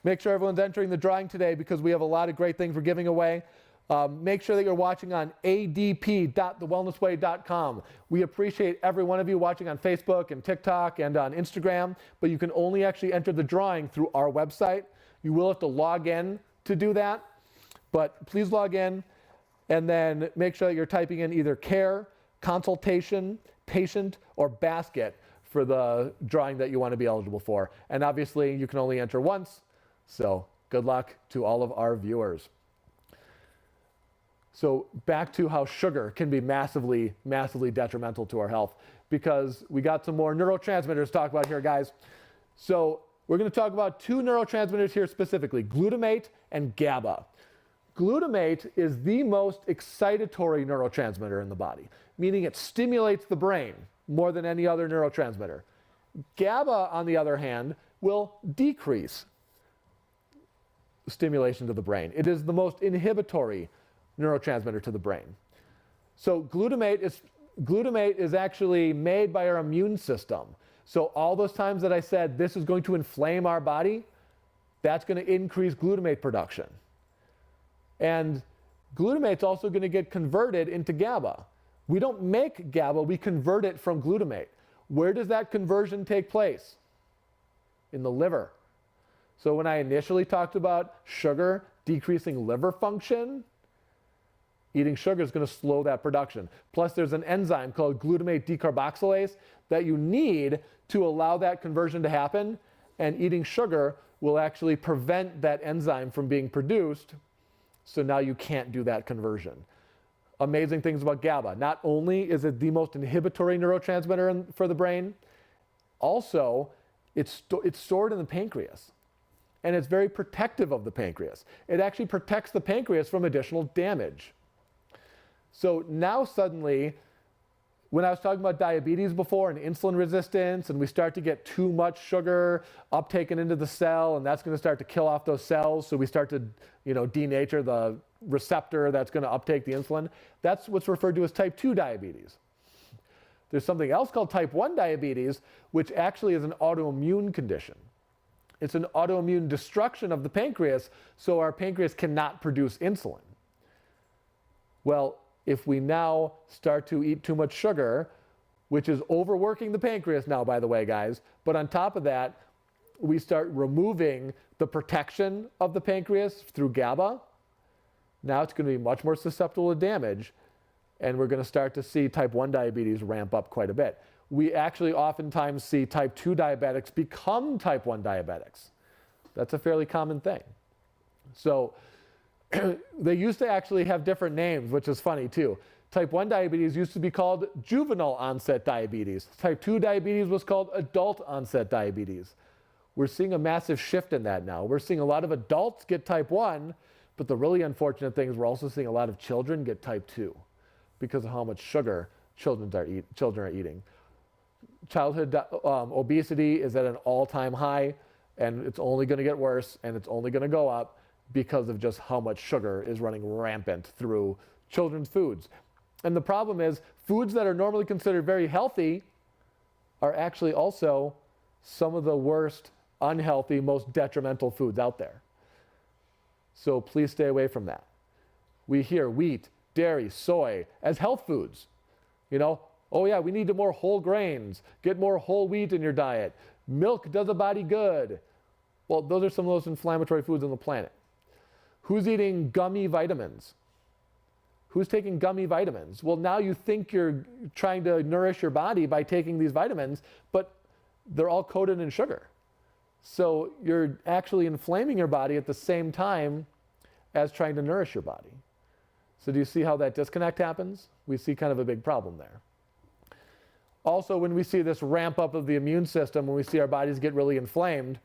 Make sure everyone's entering the drawing today because we have a lot of great things we're giving away. Make sure that you're watching on adp.thewellnessway.com. We appreciate every one of you watching on Facebook and TikTok and on Instagram, but you can only actually enter the drawing through our website. You will have to log in to do that, but please log in and then make sure that you're typing in either care, consultation, patient, or basket for the drawing that you want to be eligible for. And obviously you can only enter once, so good luck to all of our viewers. So back to how sugar can be massively, massively detrimental to our health, because we got some more neurotransmitters to talk about here, guys. So we're going to talk about 2 neurotransmitters here specifically, glutamate and GABA. Glutamate is the most excitatory neurotransmitter in the body, meaning it stimulates the brain more than any other neurotransmitter. GABA, on the other hand, will decrease stimulation to the brain. It is the most inhibitory neurotransmitter to the brain. So glutamate is actually made by our immune system. So all those times that I said this is going to inflame our body, that's going to increase glutamate production. And glutamate's also going to get converted into GABA. We don't make GABA, we convert it from glutamate. Where does that conversion take place? In the liver. So when I initially talked about sugar decreasing liver function, eating sugar is going to slow that production. Plus, there's an enzyme called glutamate decarboxylase that you need to allow that conversion to happen, and eating sugar will actually prevent that enzyme from being produced, so now you can't do that conversion. Amazing things about GABA. Not only is it the most inhibitory neurotransmitter for the brain, also it's stored in the pancreas, and it's very protective of the pancreas. It actually protects the pancreas from additional damage. So now suddenly, When I was talking about diabetes before and insulin resistance, and we start to get too much sugar uptaken into the cell, and that's going to start to kill off those cells, so we start to, denature the receptor that's going to uptake the insulin. That's what's referred to as type 2 diabetes. There's something else called type 1 diabetes, which actually is an autoimmune condition. It's an autoimmune destruction of the pancreas, so our pancreas cannot produce insulin. Well, if we now start to eat too much sugar, which is overworking the pancreas now, by the way, guys, but on top of that, we start removing the protection of the pancreas through GABA. Now it's going to be much more susceptible to damage, and we're going to start to see type 1 diabetes ramp up quite a bit. We actually oftentimes see type 2 diabetics become type 1 diabetics. That's a fairly common thing. So they used to actually have different names, which is funny too. Type 1 diabetes used to be called juvenile onset diabetes. Type 2 diabetes was called adult onset diabetes. We're seeing a massive shift in that now. We're seeing a lot of adults get type 1, but the really unfortunate thing is we're also seeing a lot of children get type 2 because of how much sugar children are eating. Childhood obesity is at an all-time high, and it's only going to get worse, and it's only going to go up because of just how much sugar is running rampant through children's foods. And the problem is, foods that are normally considered very healthy are actually also some of the worst, unhealthy, most detrimental foods out there. So please stay away from that. We hear wheat, dairy, soy as health foods. Oh yeah, we need more whole grains. Get more whole wheat in your diet. Milk does a body good. Well, those are some of those inflammatory foods on the planet. Who's eating gummy vitamins? Who's taking gummy vitamins? Well, now you think you're trying to nourish your body by taking these vitamins, but they're all coated in sugar. So you're actually inflaming your body at the same time as trying to nourish your body. So do you see how that disconnect happens? We see kind of a big problem there. Also, when we see this ramp up of the immune system, when we see our bodies get really inflamed,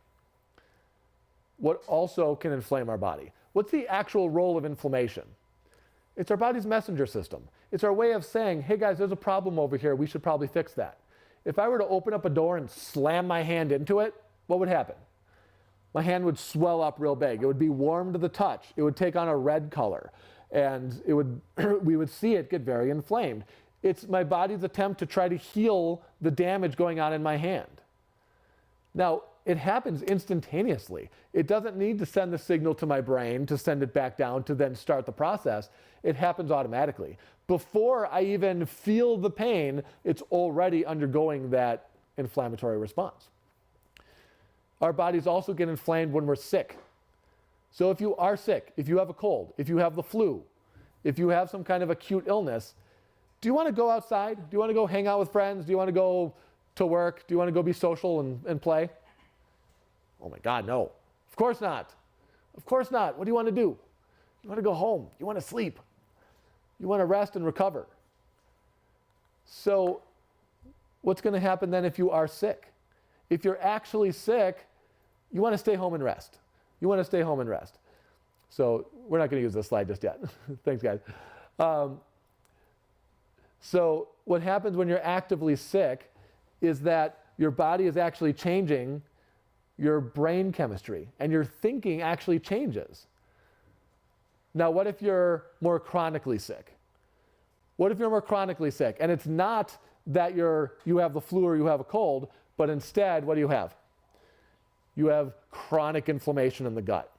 what also can inflame our body? What's the actual role of inflammation? It's our body's messenger system. It's our way of saying, hey guys, there's a problem over here. We should probably fix that. If I were to open up a door and slam my hand into it, what would happen? My hand would swell up real big. It would be warm to the touch. It would take on a red color. And we would see it get very inflamed. It's my body's attempt to try to heal the damage going on in my hand. Now, it happens instantaneously. It doesn't need to send the signal to my brain to send it back down to then start the process. It happens automatically. Before I even feel the pain, it's already undergoing that inflammatory response. Our bodies also get inflamed when we're sick. So if you are sick, if you have a cold, if you have the flu, if you have some kind of acute illness, do you want to go outside? Do you want to go hang out with friends? Do you want to go to work? Do you want to go be social and play? Oh my God, no. Of course not. Of course not. What do you want to do? You want to go home. You want to sleep. You want to rest and recover. So what's going to happen then if you are sick? If you're actually sick, you want to stay home and rest. You want to stay home and rest. So we're not going to use this slide just yet. Thanks, guys. So what happens when you're actively sick is that your body is actually changing your brain chemistry, and your thinking actually changes. Now, what if you're more chronically sick? What if you're more chronically sick? And it's not that you have the flu or you have a cold, but instead, what do you have? You have chronic inflammation in the gut.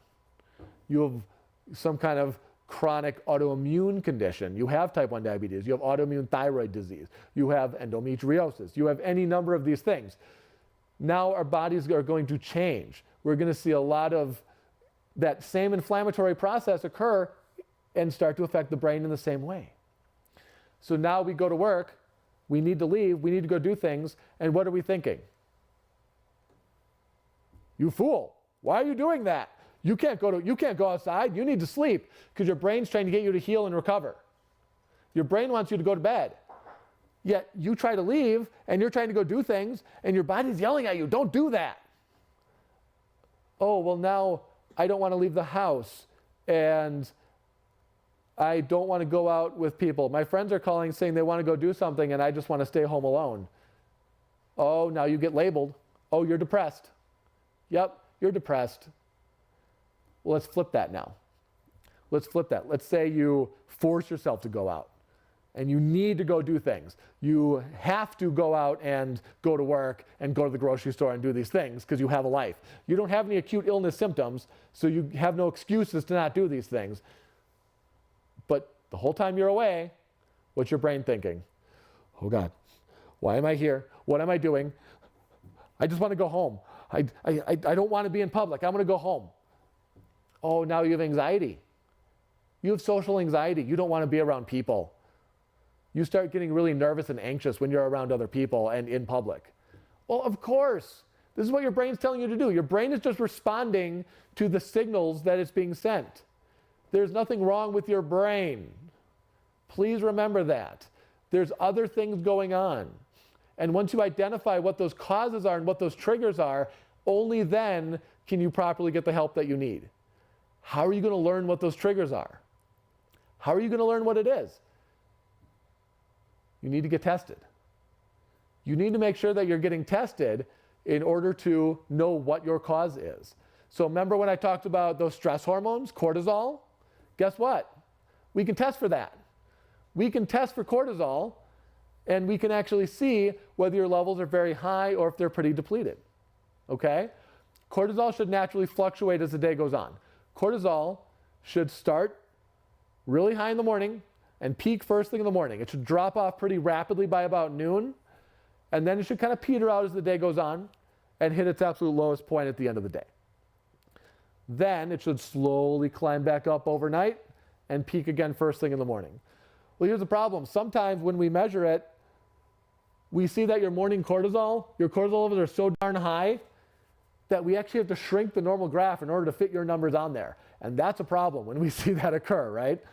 You have some kind of chronic autoimmune condition. You have type 1 diabetes. You have autoimmune thyroid disease. You have endometriosis. You have any number of these things. Now our bodies are going to change. We're going to see a lot of that same inflammatory process occur and start to affect the brain in the same way. So now we go to work, we need to leave, we need to go do things, and what are we thinking? You fool, why are you doing that? You can't go outside, you need to sleep, because your brain's trying to get you to heal and recover. Your brain wants you to go to bed. Yet you try to leave and you're trying to go do things and your body's yelling at you, don't do that. Oh, well now I don't want to leave the house and I don't want to go out with people. My friends are calling saying they want to go do something and I just want to stay home alone. Oh, now you get labeled. Oh, you're depressed. Yep, you're depressed. Well, let's flip that now. Let's flip that. Let's say you force yourself to go out and you need to go do things. You have to go out and go to work and go to the grocery store and do these things because you have a life. You don't have any acute illness symptoms, so you have no excuses to not do these things. But the whole time you're away, what's your brain thinking? Oh God, why am I here? What am I doing? I just want to go home. I don't want to be in public. I want to go home. Oh, now you have anxiety. You have social anxiety. You don't want to be around people. You start getting really nervous and anxious when you're around other people and in public. Well, of course. This is what your brain's telling you to do. Your brain is just responding to the signals that it's being sent. There's nothing wrong with your brain. Please remember that. There's other things going on. And once you identify what those causes are and what those triggers are, only then can you properly get the help that you need. How are you going to learn what those triggers are? How are you going to learn what it is? You need to get tested. You need to make sure that you're getting tested in order to know what your cause is. So remember when I talked about those stress hormones, cortisol? Guess what? We can test for that. We can test for cortisol, and we can actually see whether your levels are very high or if they're pretty depleted. Okay? Cortisol should naturally fluctuate as the day goes on. Cortisol should start really high in the morning and peak first thing in the morning. It should drop off pretty rapidly by about noon, and then it should kind of peter out as the day goes on and hit its absolute lowest point at the end of the day. Then it should slowly climb back up overnight and peak again first thing in the morning. Well, here's the problem. Sometimes when we measure it, we see that your morning cortisol, your cortisol levels are so darn high that we actually have to shrink the normal graph in order to fit your numbers on there. And that's a problem when we see that occur, right?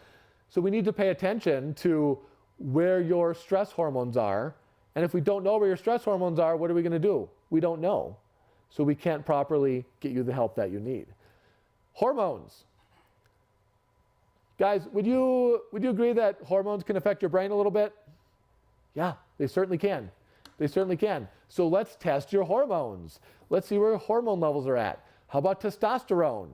So we need to pay attention to where your stress hormones are. And if we don't know where your stress hormones are, what are we going to do? We don't know. So we can't properly get you the help that you need. Hormones. Guys, would you agree that hormones can affect your brain a little bit? Yeah, they certainly can. They certainly can. So let's test your hormones. Let's see where your hormone levels are at. How about testosterone?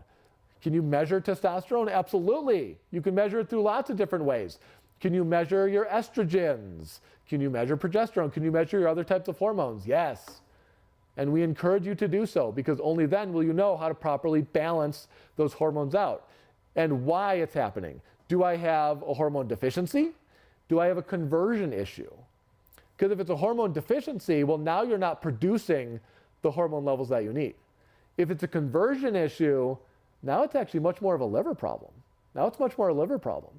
Can you measure testosterone? Absolutely. You can measure it through lots of different ways. Can you measure your estrogens? Can you measure progesterone? Can you measure your other types of hormones? Yes. And we encourage you to do so because only then will you know how to properly balance those hormones out and why it's happening. Do I have a hormone deficiency? Do I have a conversion issue? Because if it's a hormone deficiency, well, now you're not producing the hormone levels that you need. If it's a conversion issue, now it's actually much more of a liver problem. Now it's much more a liver problem.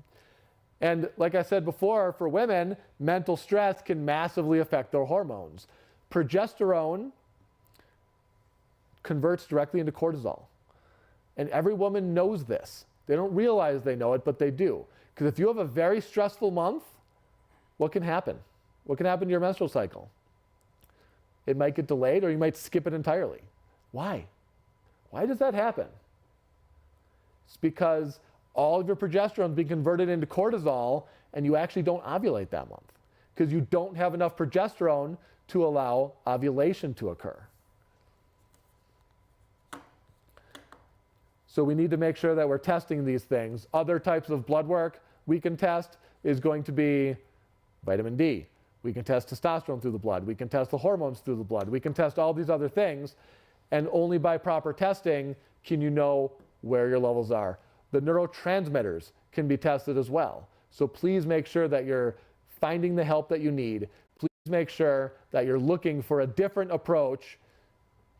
And like I said before, for women, mental stress can massively affect their hormones. Progesterone converts directly into cortisol. And every woman knows this. They don't realize they know it, but they do. Because if you have a very stressful month, what can happen? What can happen to your menstrual cycle? It might get delayed or you might skip it entirely. Why? Why does that happen? It's because all of your progesterone is being converted into cortisol and you actually don't ovulate that month because you don't have enough progesterone to allow ovulation to occur. So we need to make sure that we're testing these things. Other types of blood work we can test is going to be vitamin D. We can test testosterone through the blood. We can test the hormones through the blood. We can test all these other things. And only by proper testing can you know where your levels are. The neurotransmitters can be tested as well. So please make sure that you're finding the help that you need. Please make sure that you're looking for a different approach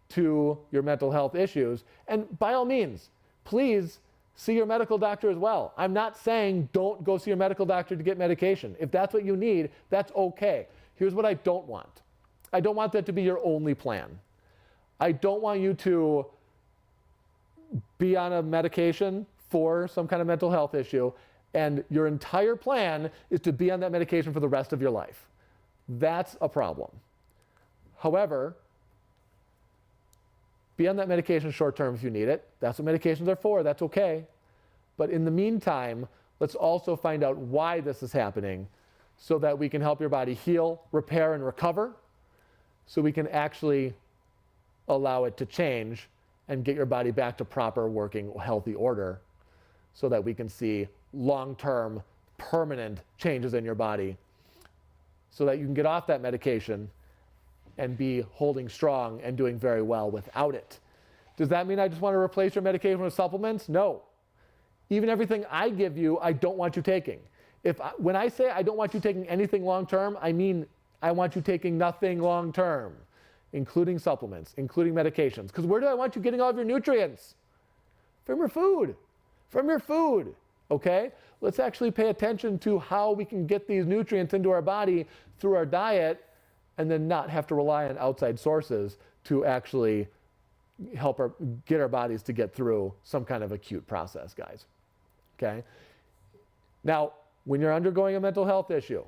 to your mental health issues. And by all means, please see your medical doctor as well. I'm not saying don't go see your medical doctor to get medication. If that's what you need, that's okay. Here's what I don't want. I don't want that to be your only plan. I don't want you to be on a medication for some kind of mental health issue and your entire plan is to be on that medication for the rest of your life. That's a problem. However, be on that medication short term if you need it. That's what medications are for. That's okay. But in the meantime, let's also find out why this is happening so that we can help your body heal, repair, and recover, so we can actually allow it to change and get your body back to proper working, healthy order so that we can see long-term, permanent changes in your body so that you can get off that medication and be holding strong and doing very well without it. Does that mean I just want to replace your medication with supplements? No. Even everything I give you, I don't want you taking. When I say I don't want you taking anything long-term, I mean I want you taking nothing long-term, including supplements, including medications. Because where do I want you getting all of your nutrients? From your food. From your food, okay? Let's actually pay attention to how we can get these nutrients into our body through our diet and then not have to rely on outside sources to actually help get our bodies to get through some kind of acute process, guys, okay? Now, when you're undergoing a mental health issue,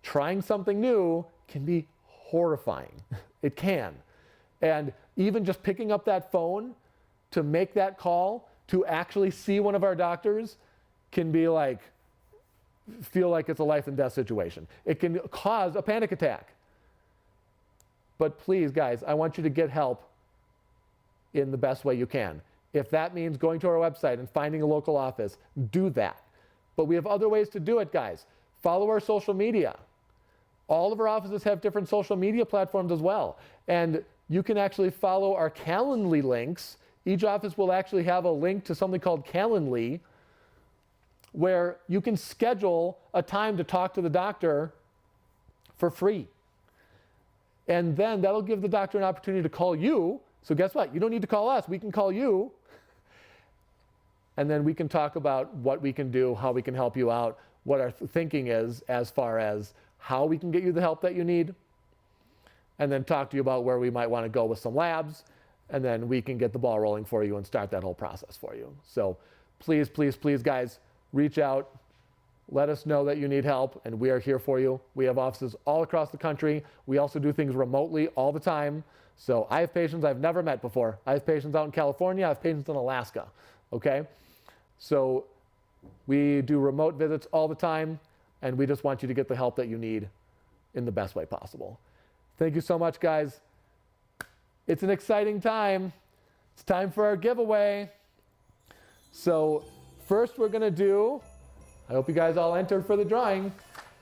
trying something new can be horrifying. It can. And even just picking up that phone to make that call, to actually see one of our doctors can be like, feel like it's a life and death situation. It can cause a panic attack. But please, guys, I want you to get help in the best way you can. If that means going to our website and finding a local office, do that. But we have other ways to do it, guys. Follow our social media. All of our offices have different social media platforms as well. And you can actually follow our Calendly links. Each office will actually have a link to something called Calendly, where you can schedule a time to talk to the doctor for free. And then that'll give the doctor an opportunity to call you. So guess what? You don't need to call us. We can call you. And then we can talk about what we can do, how we can help you out, what our thinking is as far as how we can get you the help that you need, and then talk to you about where we might want to go with some labs, and then we can get the ball rolling for you and start that whole process for you. So please, please, please, guys, reach out. Let us know that you need help, and we are here for you. We have offices all across the country. We also do things remotely all the time. So I have patients I've never met before. I have patients out in California. I have patients in Alaska, okay? So we do remote visits all the time, and we just want you to get the help that you need in the best way possible. Thank you so much, guys. It's an exciting time. It's time for our giveaway. So first we're going to do, I hope you guys all entered for the drawing.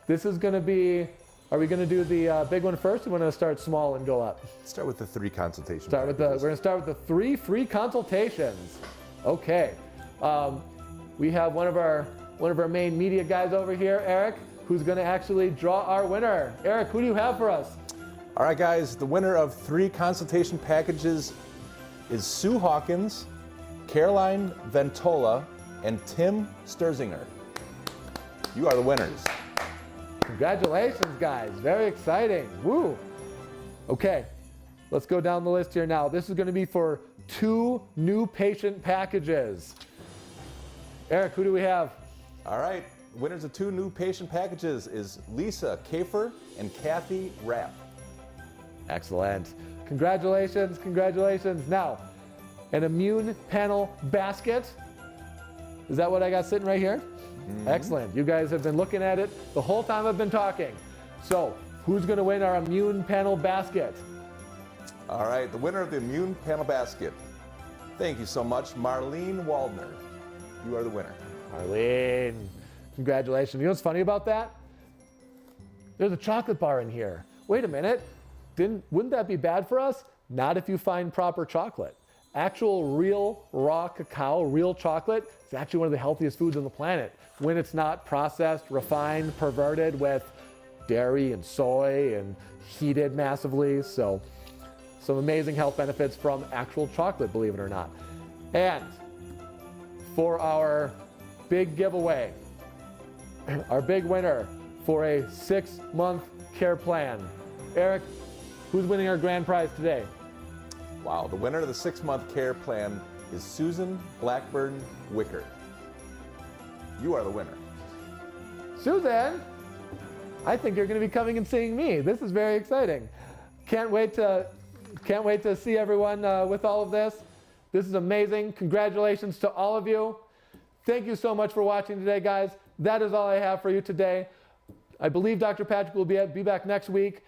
This is going to be, are we going to do the big one first, or we're going to start small and go up? Start with the 3 consultations. We're going to start with the 3 free consultations. Okay. We have one of our main media guys over here, Eric, who's going to actually draw our winner. Eric, who do you have for us? All right, guys, the winner of 3 consultation packages is Sue Hawkins, Caroline Ventola, and Tim Sturzinger. You are the winners. Congratulations, guys. Very exciting. Woo. Okay, let's go down the list here now. This is going to be for 2 new patient packages. Eric, who do we have? All right, winners of 2 new patient packages is Lisa Kafer and Kathy Rapp. Excellent. Congratulations, congratulations. Now, an immune panel basket. Is that what I got sitting right here? Mm-hmm. Excellent. You guys have been looking at it the whole time I've been talking. So, who's going to win our immune panel basket? All right, the winner of the immune panel basket. Thank you so much, Marlene Waldner. You are the winner. Marlene, congratulations. You know what's funny about that? There's a chocolate bar in here. Wait a minute. Wouldn't that be bad for us? Not if you find proper chocolate. Actual real raw cacao, real chocolate, is actually one of the healthiest foods on the planet when it's not processed, refined, perverted with dairy and soy and heated massively. So some amazing health benefits from actual chocolate, believe it or not. And for our big giveaway, our big winner for a 6-month care plan. Eric, who's winning our grand prize today? Wow, the winner of the 6-month care plan is Susan Blackburn Wicker. You are the winner. Susan, I think you're going to be coming and seeing me. This is very exciting. Can't wait to see everyone with all of this. This is amazing. Congratulations to all of you. Thank you so much for watching today, guys. That is all I have for you today. I believe Dr. Patrick will be back next week.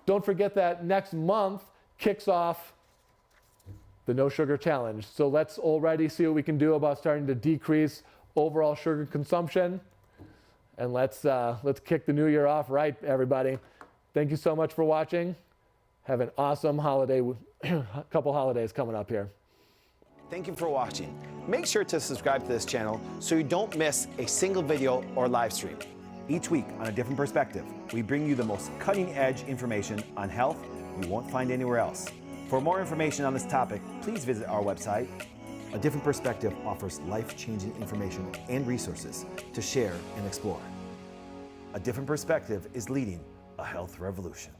Don't forget that next month kicks off the No Sugar Challenge. So let's already see what we can do about starting to decrease overall sugar consumption. And let's kick the new year off right, everybody. Thank you so much for watching. Have an awesome holiday, couple holidays coming up here. Thank you for watching. Make sure to subscribe to this channel so you don't miss a single video or live stream. Each week on A Different Perspective, we bring you the most cutting-edge information on health you won't find anywhere else. For more information on this topic, please visit our website. A Different Perspective offers life-changing information and resources to share and explore. A Different Perspective is leading a health revolution.